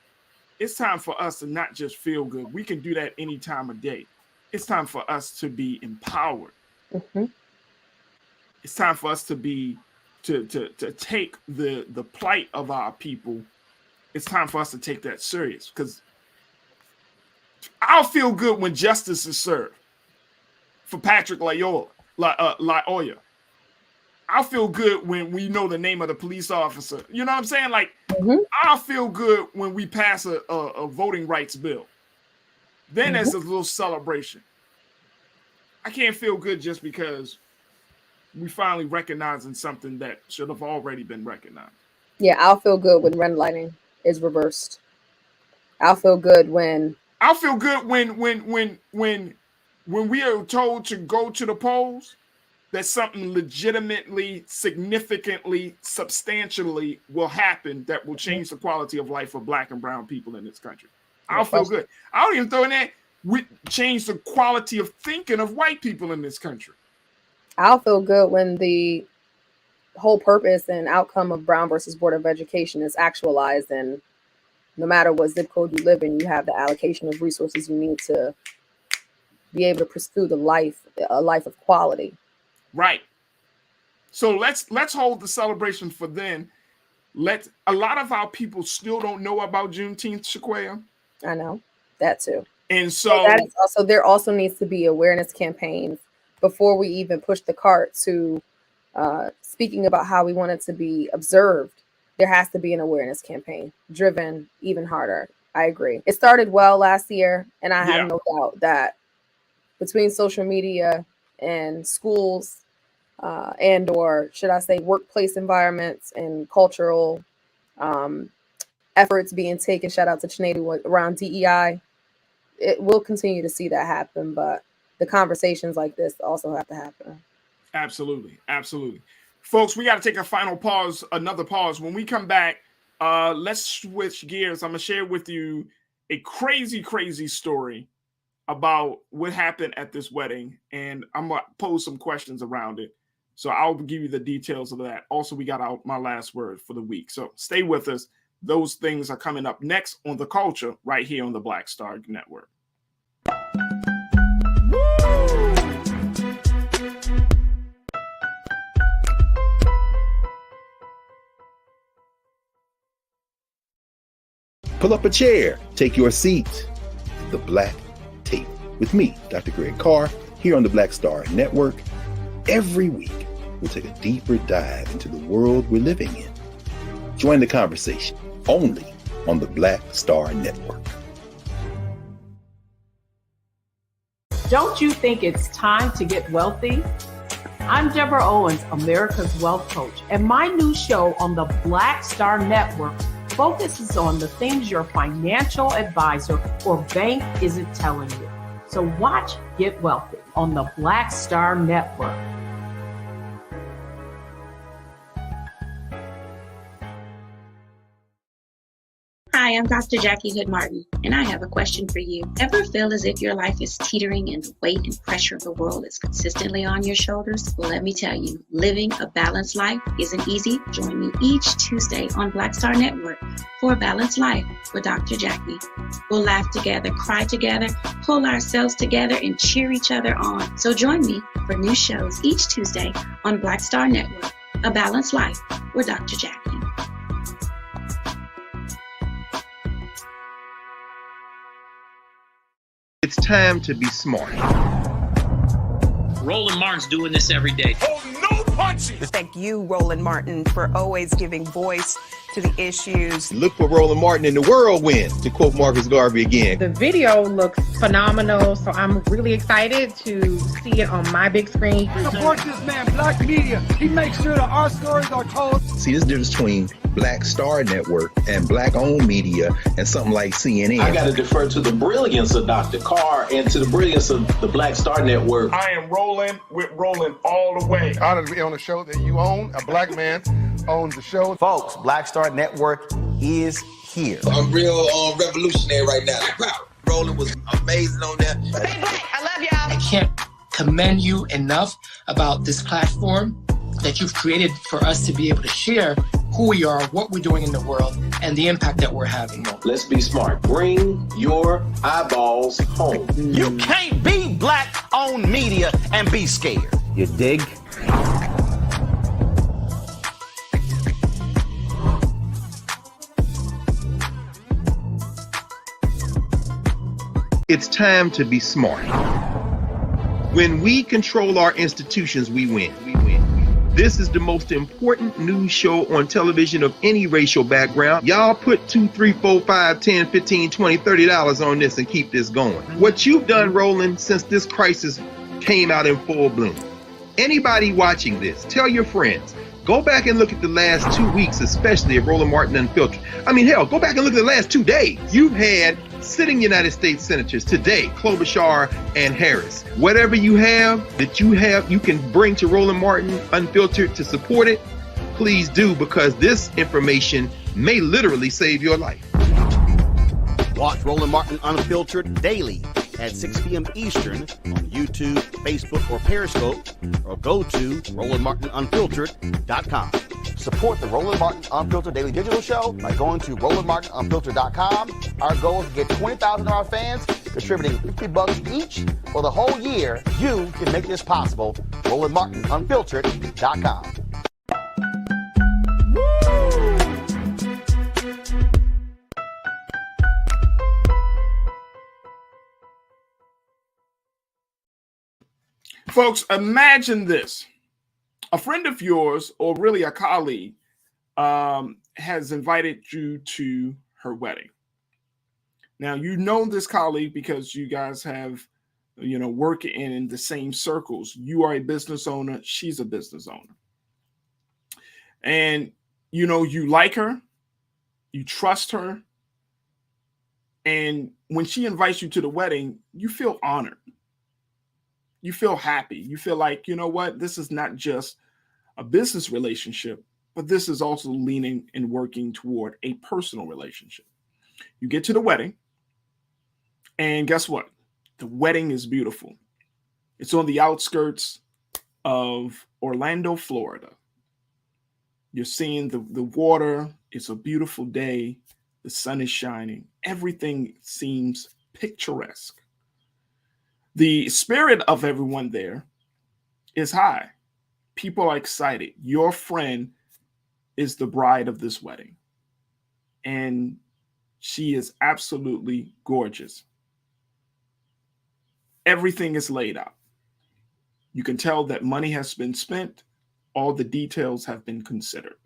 It's time for us to not just feel good. We can do that any time of day. It's time for us to be empowered. Mm-hmm. It's time for us to take the plight of our people. It's time for us to take that serious, because I'll feel good when justice is served for Patrick Lyoya. I'll feel good when we know the name of the police officer. You know what I'm saying? Like, mm-hmm. I'll feel good when we pass a voting rights bill. Then there's a little celebration. I can't feel good just because we finally recognizing something that should have already been recognized. Yeah, I'll feel good when red lighting is reversed. I'll feel good when we are told to go to the polls, that something legitimately, significantly, substantially will happen that will change the quality of life for Black and brown people in this country. I'll feel good. I don't even throw in that we change the quality of thinking of white people in this country. I'll feel good when the whole purpose and outcome of Brown versus Board of Education is actualized, and no matter what zip code you live in, you have the allocation of resources you need to be able to pursue a life of quality. Right. So let's hold the celebration for then. A lot of our people still don't know about Juneteenth, Shaquaya. I know that too. And so that is also, there also needs to be awareness campaigns before we even push the cart to speaking about how we want it to be observed. There has to be an awareness campaign driven even harder. I agree. It started well last year, and I have no doubt that between social media and schools and or should I say workplace environments and cultural efforts being taken, shout out to Juneteeth, around DEI, it will continue to see that happen, but the conversations like this also have to happen. Absolutely. Absolutely. Folks, we got to take a final pause, another pause. When we come back, let's switch gears. I'm going to share with you a crazy, crazy story about what happened at this wedding, and I'm going to pose some questions around it. So I'll give you the details of that. Also, we got my last word for the week. So stay with us. Those things are coming up next on The Culture right here on the Black Star Network. Pull up a chair, take your seat. The Black Tape with me, Dr. Greg Carr, here on the Black Star Network. Every week, we'll take a deeper dive into the world we're living in. Join the conversation only on the Black Star Network. Don't you think it's time to get wealthy? I'm Deborah Owens, America's Wealth Coach, and my new show on the Black Star Network focuses on the things your financial advisor or bank isn't telling you. So watch Get Wealthy on the Black Star Network. Hi, I'm Dr. Jackie Hood Martin, and I have a question for you. Ever feel as if your life is teetering and the weight and pressure of the world is consistently on your shoulders? Well, let me tell you, living a balanced life isn't easy. Join me each Tuesday on Black Star Network for A Balanced Life with Dr. Jackie. We'll laugh together, cry together, pull ourselves together, and cheer each other on. So join me for new shows each Tuesday on Black Star Network, A Balanced Life with Dr. Jackie. It's time to be smart. Roland Martin's doing this every day. Oh, no punches! Thank you, Roland Martin, for always giving voice to the issues. Look for Roland Martin in the whirlwind, to quote Marcus Garvey again. The video looks phenomenal, so I'm really excited to see it on my big screen. Support this man, Black Media. He makes sure that our stories are told. See, there's a difference between Black Star Network and Black-owned media and something like CNN. I got to defer to the brilliance of Dr. Carr and to the brilliance of the Black Star Network. I am Roland with Roland all the way. Honored to be on a show that you own. A black man owns the show. Folks, Black Star Network is here. I'm real revolutionary right now. Like, wow, Roland was amazing on there. Hey, Black, I love y'all. I can't commend you enough about this platform that you've created for us to be able to share who we are, what we're doing in the world, and the impact that we're having. Let's be smart. Bring your eyeballs home. You can't be Black-owned media and be scared. You dig? It's time to be smart. When we control our institutions, we win. This is the most important news show on television of any racial background. Y'all put $2, $3, $4, $5, $10, $15, $20, $30 on this and keep this going. What you've done, Roland, since this crisis came out in full bloom. Anybody watching this, tell your friends. Go back and look at the last 2 weeks, especially of Roland Martin Unfiltered. I mean, hell, go back and look at the last 2 days. You've had sitting United States senators today, Klobuchar and Harris. Whatever you have, you can bring to Roland Martin Unfiltered to support it. Please do, because this information may literally save your life. Watch Roland Martin Unfiltered daily at 6 p.m. Eastern on YouTube, Facebook, or Periscope, or go to RolandMartinUnfiltered.com. Support the Roland Martin Unfiltered Daily Digital Show by going to RolandMartinUnfiltered.com. Our goal is to get 20,000 of our fans contributing $50 each for the whole year. You can make this possible. RolandMartinUnfiltered.com. Folks, imagine this. A friend of yours, or really a colleague, has invited you to her wedding. Now, you know this colleague because you guys have, work in the same circles. You are a business owner. She's a business owner. And, you like her. You trust her. And when she invites you to the wedding, you feel honored. You feel happy. You feel like, you know what? This is not just a business relationship, but this is also leaning and working toward a personal relationship. You get to the wedding, and guess what? The wedding is beautiful. It's on the outskirts of Orlando, Florida. You're seeing the water. It's a beautiful day. The sun is shining. Everything seems picturesque. The spirit of everyone there is high. People are excited. Your friend is the bride of this wedding. And she is absolutely gorgeous. Everything is laid out. You can tell that money has been spent. All the details have been considered.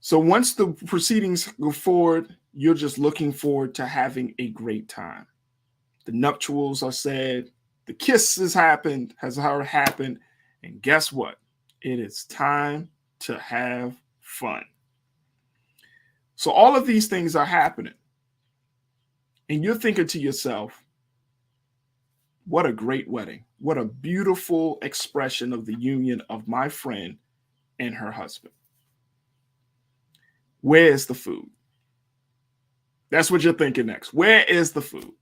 So once the proceedings go forward, you're just looking forward to having a great time. The nuptials are said, the kiss has happened, and guess what? It is time to have fun. So all of these things are happening. And you're thinking to yourself, what a great wedding. What a beautiful expression of the union of my friend and her husband. Where is the food? That's what you're thinking next. Where is the food?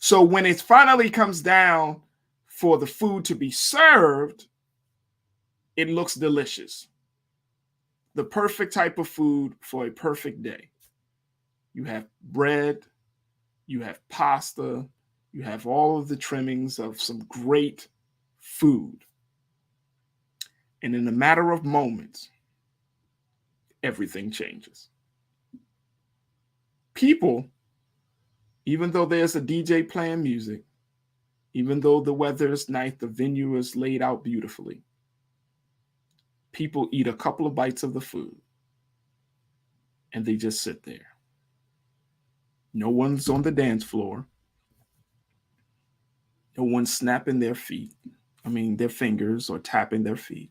So when it finally comes down for the food to be served, it looks delicious. The perfect type of food for a perfect day. You have bread, you have pasta, you have all of the trimmings of some great food. And in a matter of moments, everything changes. People, even though there's a DJ playing music, even though the weather is nice, the venue is laid out beautifully, people eat a couple of bites of the food and they just sit there. No one's on the dance floor. No one's snapping their fingers or tapping their feet.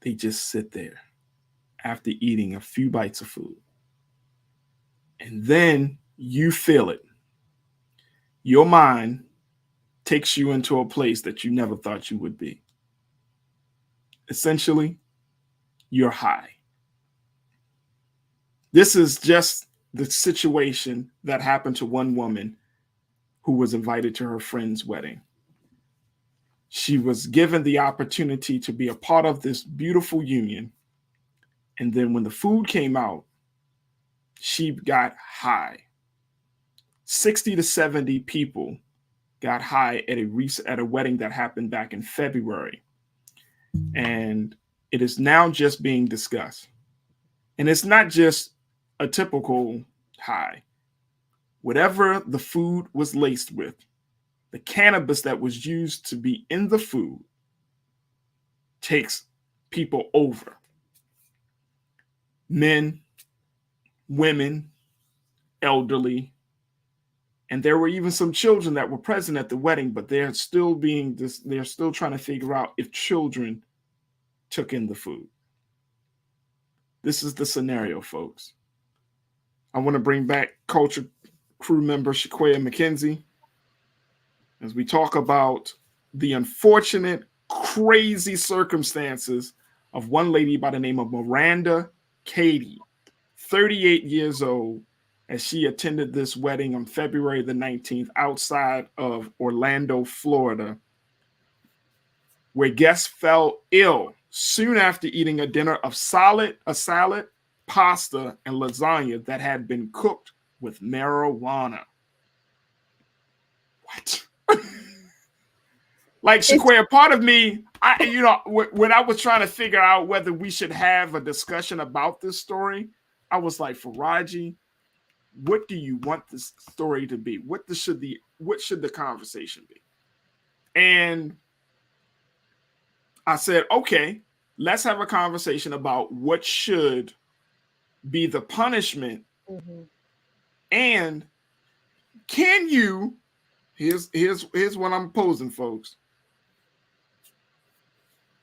They just sit there after eating a few bites of food. And then you feel it. Your mind takes you into a place that you never thought you would be. Essentially, you're high. This is just the situation that happened to one woman who was invited to her friend's wedding. She was given the opportunity to be a part of this beautiful union. And then when the food came out, she got high. 60 to 70 people got high at a wedding that happened back in February. And it is now just being discussed. And it's not just a typical high. Whatever the food was laced with, the cannabis that was used to be in the food takes people over. Men, women, elderly, and there were even some children that were present at the wedding, but they're still trying to figure out if children took in the food. This is the scenario, folks. I want to bring back culture crew member Shaquaya McKenzie as we talk about the unfortunate, crazy circumstances of one lady by the name of Miranda Katie, 38 years old, as she attended this wedding on February the 19th outside of Orlando, Florida, where guests fell ill soon after eating a dinner of salad, pasta, and lasagna that had been cooked with marijuana. What? Like, Shaquaya, part of me, when I was trying to figure out whether we should have a discussion about this story, I was like, Farajii, what do you want this story to be? What should the conversation be? And I said, okay, let's have a conversation about what should be the punishment. Mm-hmm. And can you, here's what I'm posing, folks.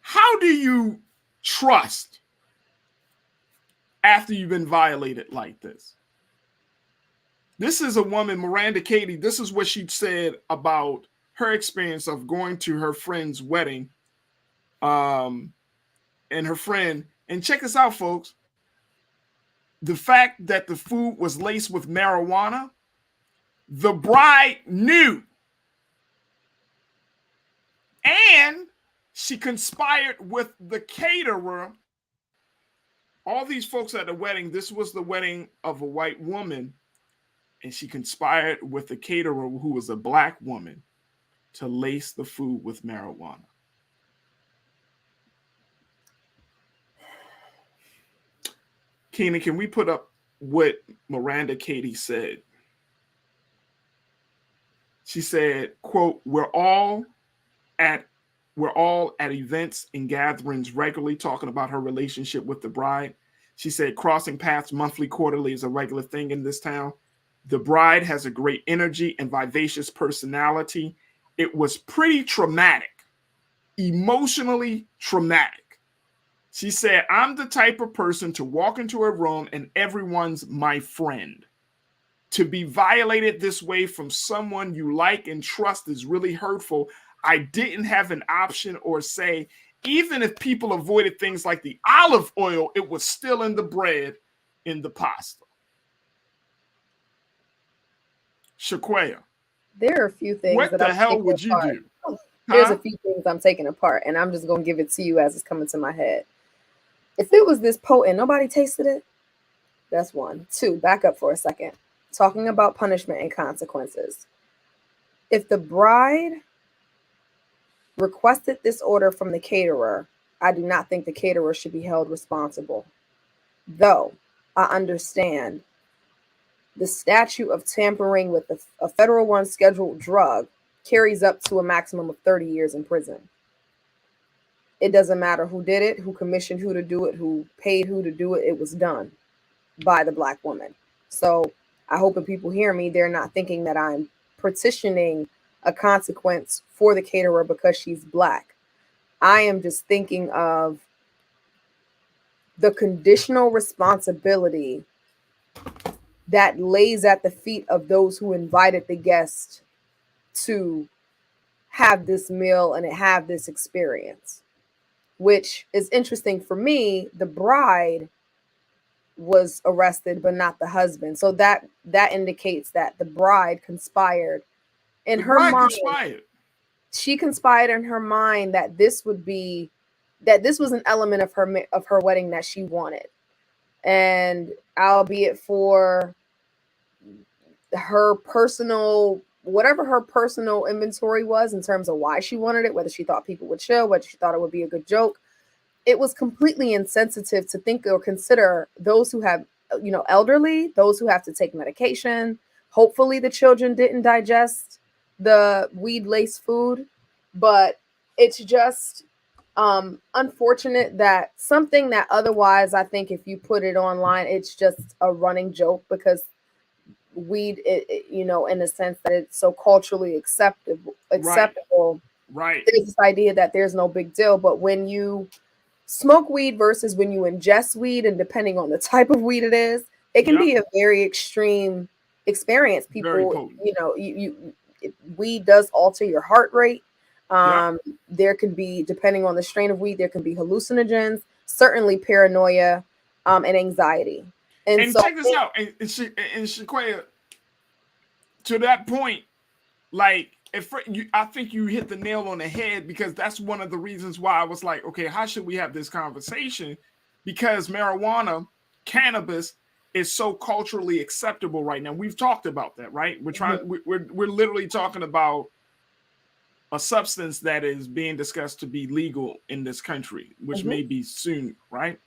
How do you trust after you've been violated like this? This is a woman, Miranda Katie. This is what she said about her experience of going to her friend's wedding. And her friend, and check this out, folks. The fact that the food was laced with marijuana, the bride knew. And she conspired with the caterer. All these folks at the wedding, this was the wedding of a white woman. And she conspired with the caterer, who was a black woman, to lace the food with marijuana. Keenan, can we put up what Miranda Katie said? She said, quote, we're all at events and gatherings regularly talking about her relationship with the bride. She said, crossing paths monthly, quarterly is a regular thing in this town. The bride has a great energy and vivacious personality. It was pretty traumatic, emotionally traumatic. She said, I'm the type of person to walk into a room and everyone's my friend. To be violated this way from someone you like and trust is really hurtful. I didn't have an option or say. Even if people avoided things like the olive oil, it was still in the bread, in the pasta. Shaquaya, there are a few things. What the hell would you do? There's a few things I'm taking apart, and I'm just going to give it to you as it's coming to my head. If it was this potent, nobody tasted it, that's one. Two, back up for a second. Talking about punishment and consequences. If the bride requested this order from the caterer, I do not think the caterer should be held responsible. Though I understand the statute of tampering with a federal one scheduled drug carries up to a maximum of 30 years in prison. It doesn't matter who did it, who commissioned who to do it, who paid who to do it. It was done. by the Black woman. So I hope when people hear me, they're not thinking that I'm petitioning a consequence for the caterer because she's Black. I am just thinking of the conditional responsibility that lays at the feet of those who invited the guest to have this meal and have this experience, which is interesting for me. The bride was arrested, but not the husband. So that indicates that the bride conspired in her mind. She conspired in her mind that this was an element of her wedding that she wanted, and albeit for her personal, whatever her personal inventory was in terms of why she wanted it, whether she thought people would chill, whether she thought it would be a good joke, it was completely insensitive to think or consider those who have, elderly, those who have to take medication. Hopefully the children didn't digest the weed-laced food, but it's just unfortunate that something that otherwise, I think if you put it online, it's just a running joke because weed, in the sense that it's so culturally acceptable. Right. There's this idea that there's no big deal, but when you smoke weed versus when you ingest weed, and depending on the type of weed it is, it can be a very extreme experience. People, weed does alter your heart rate. There can be, depending on the strain of weed, there can be hallucinogens, certainly paranoia, and anxiety. And so check this out, and Shaquaya, to that point, like, I think you hit the nail on the head, because that's one of the reasons why I was like, okay, how should we have this conversation? Because marijuana, cannabis, is so culturally acceptable right now. We've talked about that, right? We're literally talking about a substance that is being discussed to be legal in this country, which may be soon, right?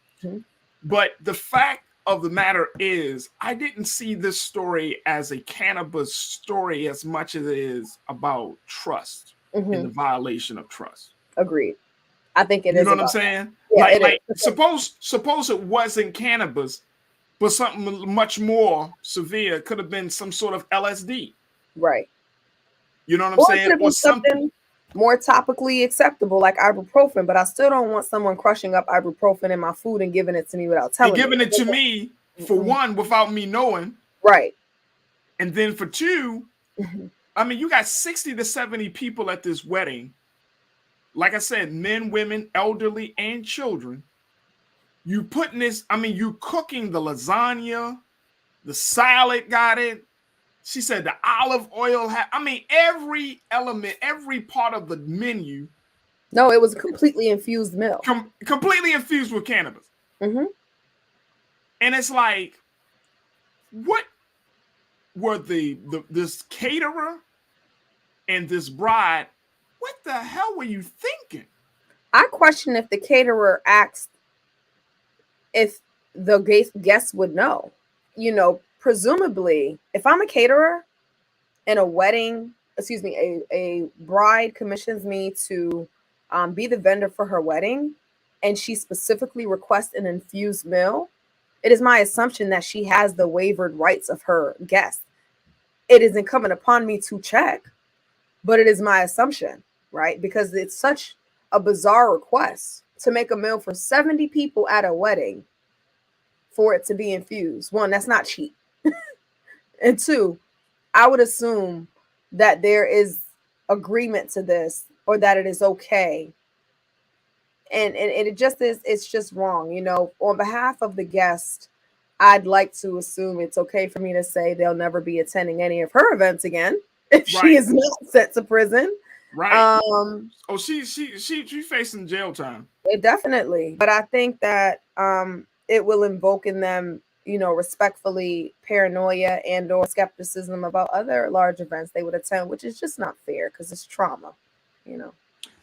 But the fact of the matter is, I didn't see this story as a cannabis story as much as it is about trust and the violation of trust. Agreed. I think it is. You know what I'm saying? Yeah, suppose it wasn't cannabis, but something much more severe. Could have been some sort of LSD. Right. You know what I'm saying? Or something more topically acceptable, like ibuprofen, but I still don't want someone crushing up ibuprofen in my food and giving it to me without telling me. Giving it to me, for one, without me knowing. Right. And then for two, I mean, you got 60 to 70 people at this wedding. Like I said, men, women, elderly, and children. You putting this, I mean, you cooking the lasagna, the salad got it. She said the olive oil every element, every part of the menu. No, it was a completely infused meal. Completely infused with cannabis. And it's like, what were this caterer and this bride, what the hell were you thinking? I question if the caterer asked if the guests would know. Presumably, if I'm a caterer and a bride commissions me to be the vendor for her wedding, and she specifically requests an infused meal, it is my assumption that she has the waivered rights of her guest. It is incumbent upon me to check, but it is my assumption, right? Because it's such a bizarre request to make a meal for 70 people at a wedding for it to be infused. One, that's not cheap. And two, I would assume that there is agreement to this, or that it is okay. And it just is, it's just wrong. On behalf of the guest, I'd like to assume it's okay for me to say they'll never be attending any of her events again if she is not sent to prison. Right. She's facing jail time. Definitely. But I think that it will invoke in them, respectfully, paranoia and or skepticism about other large events they would attend, which is just not fair because it's trauma,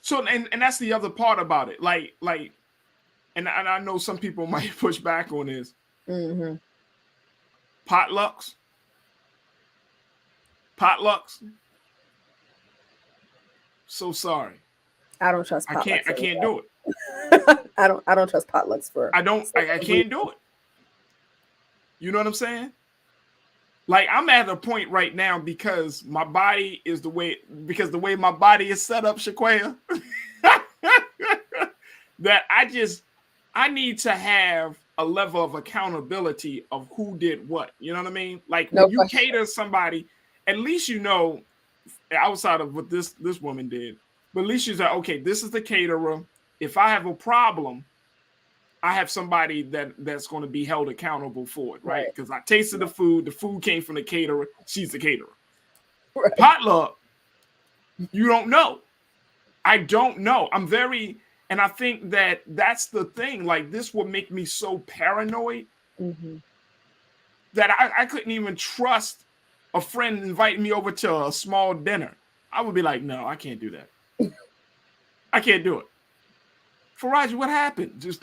So, and that's the other part about it. Like, and I know some people might push back on this. Potlucks. So sorry. I don't trust potlucks. I can't do it. I don't trust potlucks for. I can't do it. You know what I'm saying? Like, I'm at a point right now because my body is the way my body is set up, Shaquaya, that I need to have a level of accountability of who did what. You know what I mean? Like, when you cater somebody, at least you know, outside of what this woman did, but at least you say, okay, this is the caterer. If I have a problem, I have somebody that's going to be held accountable for it, right? Because I tasted the food came from the caterer, she's the caterer. Right. Potluck, you don't know. I don't know. And I think that's the thing. Like, this would make me so paranoid that I couldn't even trust a friend inviting me over to a small dinner. I would be like, no, I can't do that. I can't do it. Farajii, what happened?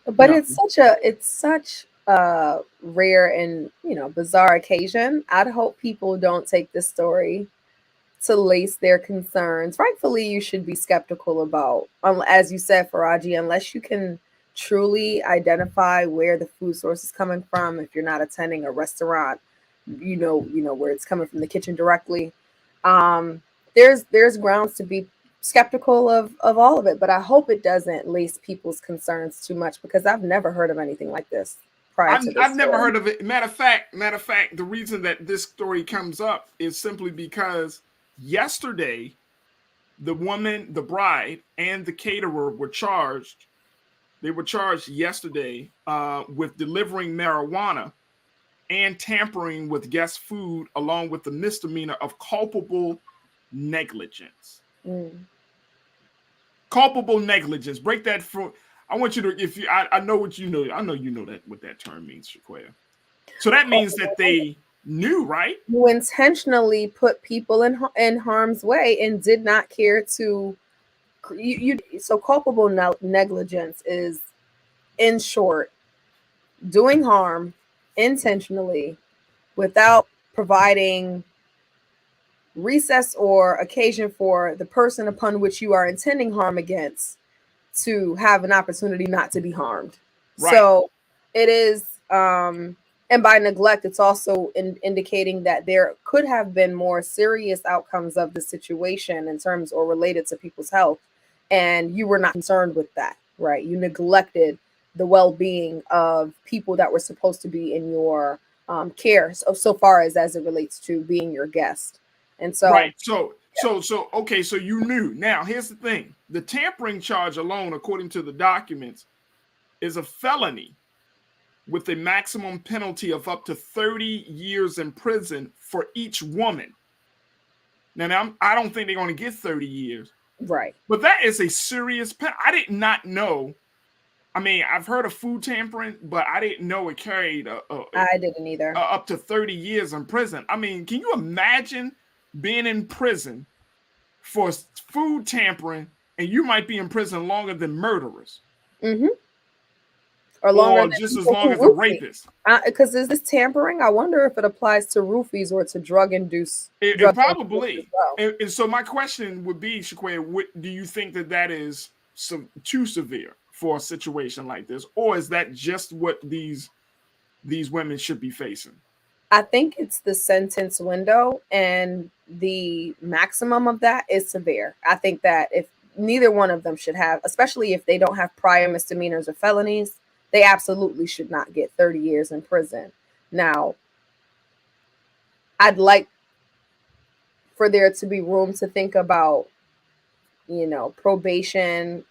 But no. It's such a rare and, bizarre occasion. I'd hope people don't take this story to lace their concerns. Rightfully, you should be skeptical about, as you said, Farajii, unless you can truly identify where the food source is coming from. If you're not attending a restaurant, you know where it's coming from, the kitchen directly. There's grounds to be skeptical of all of it, but I hope it doesn't lace people's concerns too much, because I've never heard of anything like this prior to this. I've never heard of it. Matter of fact, the reason that this story comes up is simply because yesterday, the woman, the bride, and the caterer were charged. They were charged yesterday with delivering marijuana and tampering with guest food, along with the misdemeanor of culpable negligence. Culpable negligence. Break that for. I want you to. I know what you know. I know you know what that term means, Shaquaya. So that means that they knew, right? You intentionally put people in harm's way and did not care to. So culpable negligence is, in short, doing harm intentionally without providing recess or occasion for the person upon which you are intending harm against to have an opportunity not to be harmed. Right. So it is, and by neglect, it's also indicating that there could have been more serious outcomes of the situation in terms or related to people's health, and you were not concerned with that, right? You neglected the well-being of people that were supposed to be in your care, so far as it relates to being your guest. And so, right. So okay. So you knew. Now, here's the thing: the tampering charge alone, according to the documents, is a felony with a maximum penalty of up to 30 years in prison for each woman. Now, I don't think they're going to get 30 years, right? But that is a serious penalty. I did not know. I mean, I've heard of food tampering, but I didn't know it carried. I didn't either. Up to 30 years in prison. I mean, can you imagine being in prison for food tampering, and you might be in prison longer than murderers, or longer, just as long as a rapist? Because is this tampering? I wonder if it applies to roofies or to drug-induced. It probably. Well. And so my question would be, Shaquaya, do you think that is too severe for a situation like this, or is that just what these women should be facing? I think it's the sentence window, and the maximum of that is severe. I think that if neither one of them should have, especially if they don't have prior misdemeanors or felonies, they absolutely should not get 30 years in prison. Now, I'd like for there to be room to think about, probation,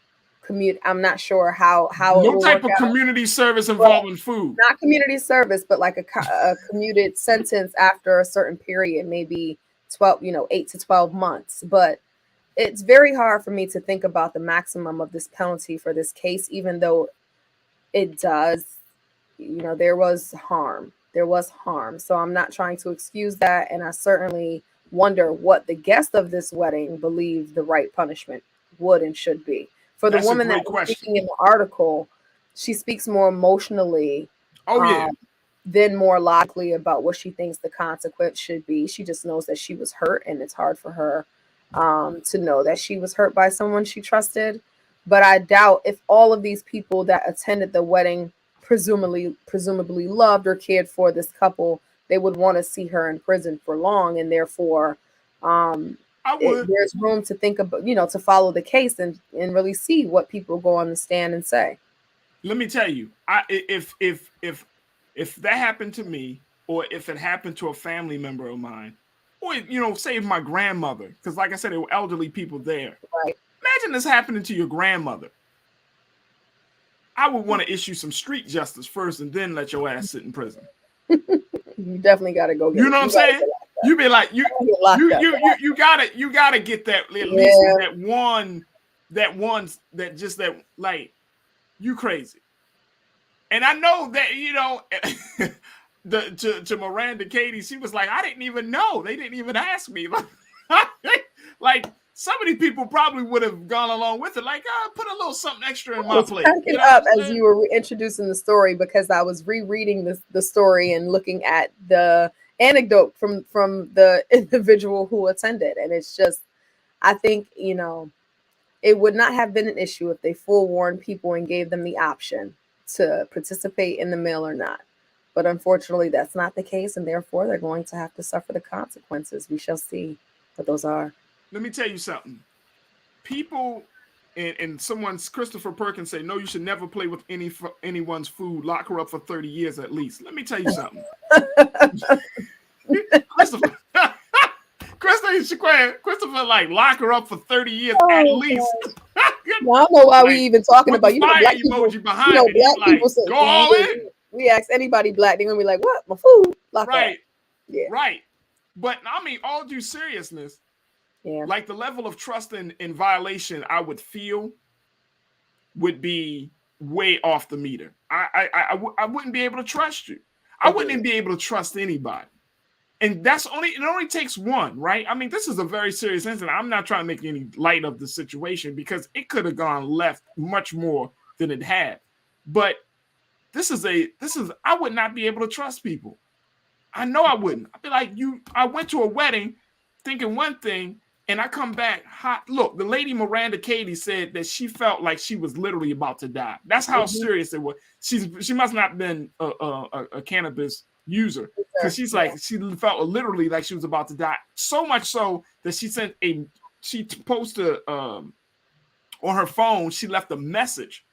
I'm not sure how no type of community service involving food. Not community service, but like a commuted sentence after a certain period, maybe 8 to 12 months. But it's very hard for me to think about the maximum of this penalty for this case, even though it does, there was harm. There was harm. So I'm not trying to excuse that. And I certainly wonder what the guest of this wedding believed the right punishment would and should be. For the woman that was speaking in the article, she speaks more emotionally than more logically about what she thinks the consequence should be. She just knows that she was hurt, and it's hard for her to know that she was hurt by someone she trusted. But I doubt if all of these people that attended the wedding presumably loved or cared for this couple, they would want to see her in prison for long, and therefore there's room to think about, to follow the case and really see what people go on the stand and say. Let me tell you, if that happened to me, or if it happened to a family member of mine, or say my grandmother, because like I said, there were elderly people there. Right. Imagine this happening to your grandmother. I would want to issue some street justice first, and then let your ass sit in prison. You definitely got to go. You know what I'm saying? You be like you gotta get that at least that like you crazy. And I know that to Miranda Katie, she was like, I didn't even know. They didn't even ask me. Like some of these people probably would have gone along with it. Like, put a little something extra in my plate. Cracking up as you were introducing the story, because I was rereading the story and looking at the anecdote from the individual who attended, and it's just, I think it would not have been an issue if they forewarned people and gave them the option to participate in the mill or not. But unfortunately, that's not the case, and therefore they're going to have to suffer the consequences. We shall see what those are. Let me tell you something. People, and Christopher Perkins say, no, you should never play with anyone's food. Lock her up for 30 years at least. Let me tell you something. Christopher, like, lock her up for 30 years at least. Well, I don't know why we even talking about, black people, black people say, go all in. We ask anybody black, they're gonna be like, what? My food? Lock right. Up. Yeah. Right. But I mean, all due seriousness, yeah, like the level of trust in violation I would feel would be way off the meter. I wouldn't be able to trust you. I wouldn't even be able to trust anybody. And it only takes one, right? I mean, this is a very serious incident. I'm not trying to make any light of the situation, because it could have gone left much more than it had. But I would not be able to trust people. I know I wouldn't. I'd be like, I went to a wedding thinking one thing, and I come back hot. Look, the lady Miranda Katie said that she felt like she was literally about to die. That's how serious it was. She must not have been a cannabis user, because she's like, she felt literally like she was about to die. So much so that she posted on her phone, she left a message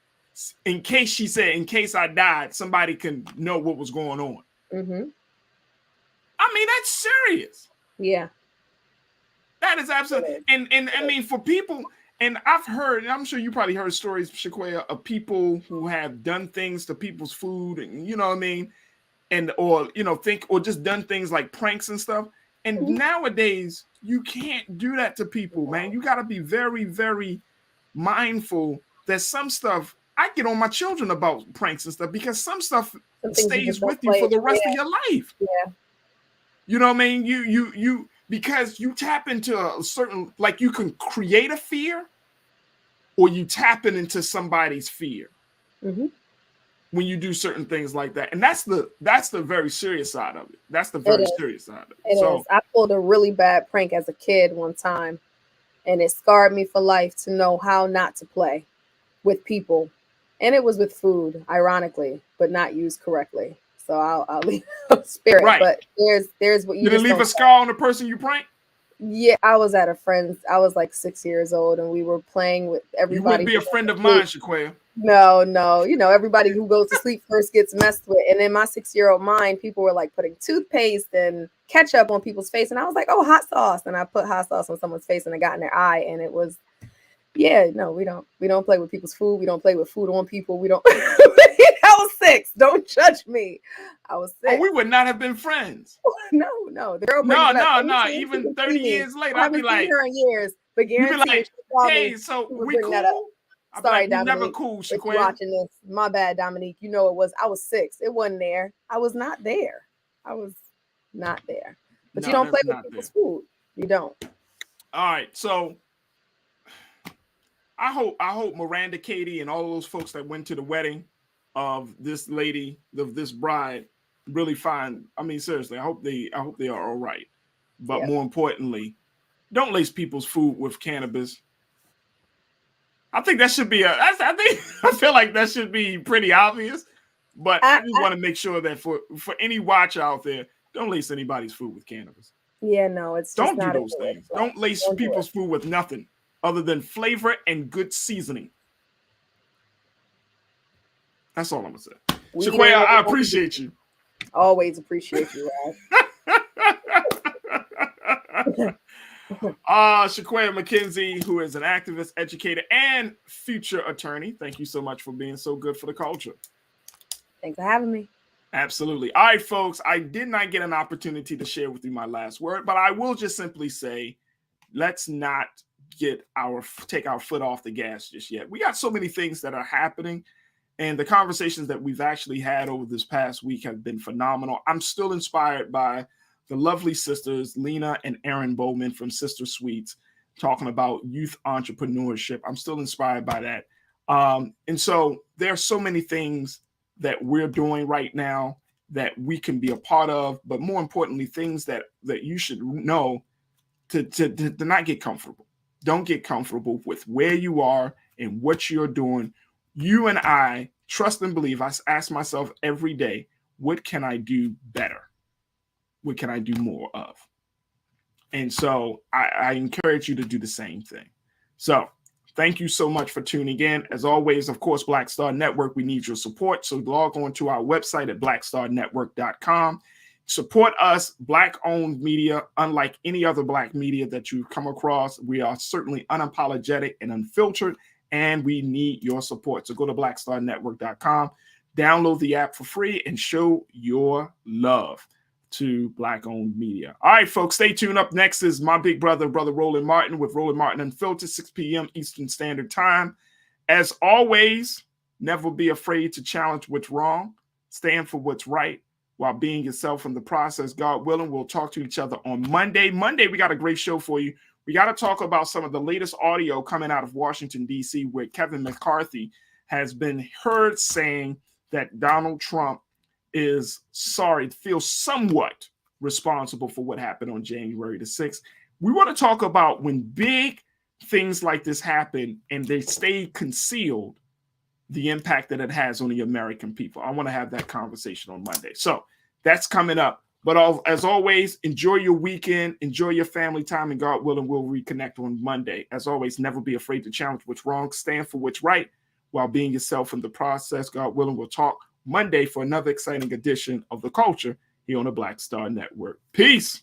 in case I died, somebody can know what was going on. Mm-hmm. I mean, that's serious. Yeah. That is absolutely, and I mean, for people, and I've heard, and I'm sure you probably heard stories, Shaquaya, of people who have done things to people's food, and you know what I mean, or just done things like pranks and stuff. And nowadays, you can't do that to people, man. You got to be very, very mindful that some stuff, I get on my children about pranks and stuff, because some stuff stays with you for the rest of your life. Yeah. You know what I mean? You because you tap into a certain, like, you can create a fear, or you tap into somebody's fear when you do certain things like that. And that's the very serious side of it. That's the very serious side of it. It is. I pulled a really bad prank as a kid one time, and it scarred me for life to know how not to play with people. And it was with food, ironically, but not used correctly. So I'll leave spirit. Right. But there's what you did it leave a scar on the person you pranked? Yeah, I was at a friend's. I was like 6 years old, and we were playing with everybody. You wouldn't be a friend of mine, Shaquaya. No. Everybody who goes to sleep first gets messed with. And in my 6-year-old mind, people were like putting toothpaste and ketchup on people's face, and I was like, "Oh, hot sauce!" And I put hot sauce on someone's face, and it got in their eye, and it was. Yeah, no, we don't play with people's food. We don't play with food on people. We don't. I was 6. Don't judge me. I was 6. Oh, we would not have been friends. No. The girl no. Even 30 years later, I'd be like, her in years, but guarantee like, hey, so we cool? Sorry, like, Dominique. Never cool, If you're watching this, my bad, Dominique. You know it was. I was 6. It wasn't there. I was not there. But you don't play with people's food. You don't. All right, so. I hope Miranda Katie and all those folks that went to the wedding of this lady, of this bride, really find. I mean, seriously, I hope they are all right. But more importantly, don't lace people's food with cannabis. I think that should be I feel like that should be pretty obvious. But I just want to make sure that for any watcher out there, don't lace anybody's food with cannabis. Yeah, no, it's just don't do not those things. Don't lace people's food with nothing other than flavor and good seasoning. That's all I'm gonna say. Shaquaya, I appreciate you. Always appreciate you, Shaquaya McKenzie, who is an activist, educator, and future attorney. Thank you so much for being so good for the culture. Thanks for having me. Absolutely. All right, folks, I did not get an opportunity to share with you my last word, but I will just simply say, let's not take our foot off the gas just yet. We got so many things that are happening, and the conversations that we've actually had over this past week have been phenomenal. I'm still inspired by the lovely sisters, Lena and Erin Bowman from Sister Sweets, talking about youth entrepreneurship. I'm still inspired by that. And so there are so many things that we're doing right now that we can be a part of, but more importantly, things that you should know to not get comfortable. Don't get comfortable with where you are and what you're doing. You and I trust and believe. I ask myself every day, what can I do better? What can I do more of? And so I encourage you to do the same thing. So thank you so much for tuning in. As always, of course, Black Star Network, we need your support. So log on to our website at blackstarnetwork.com. Support us, Black-owned media, unlike any other Black media that you've come across. We are certainly unapologetic and unfiltered, and we need your support. So go to blackstarnetwork.com, download the app for free, and show your love to Black-owned media. All right, folks, stay tuned. Up next is my big brother Roland Martin with Roland Martin Unfiltered, 6 p.m. Eastern Standard Time. As always, never be afraid to challenge what's wrong. Stand for what's right while being yourself in the process. God willing, we'll talk to each other on Monday. Monday, we got a great show for you. We got to talk about some of the latest audio coming out of Washington, D.C., where Kevin McCarthy has been heard saying that Donald Trump is feels somewhat responsible for what happened on January the 6th. We want to talk about when big things like this happen and they stay concealed, the impact that it has on the American people. I want to have that conversation on Monday. So that's coming up. But as always, enjoy your weekend, enjoy your family time, and God willing, we'll reconnect on Monday. As always, never be afraid to challenge what's wrong, stand for what's right while being yourself in the process. God willing, we'll talk Monday for another exciting edition of The Culture here on the Black Star Network. Peace.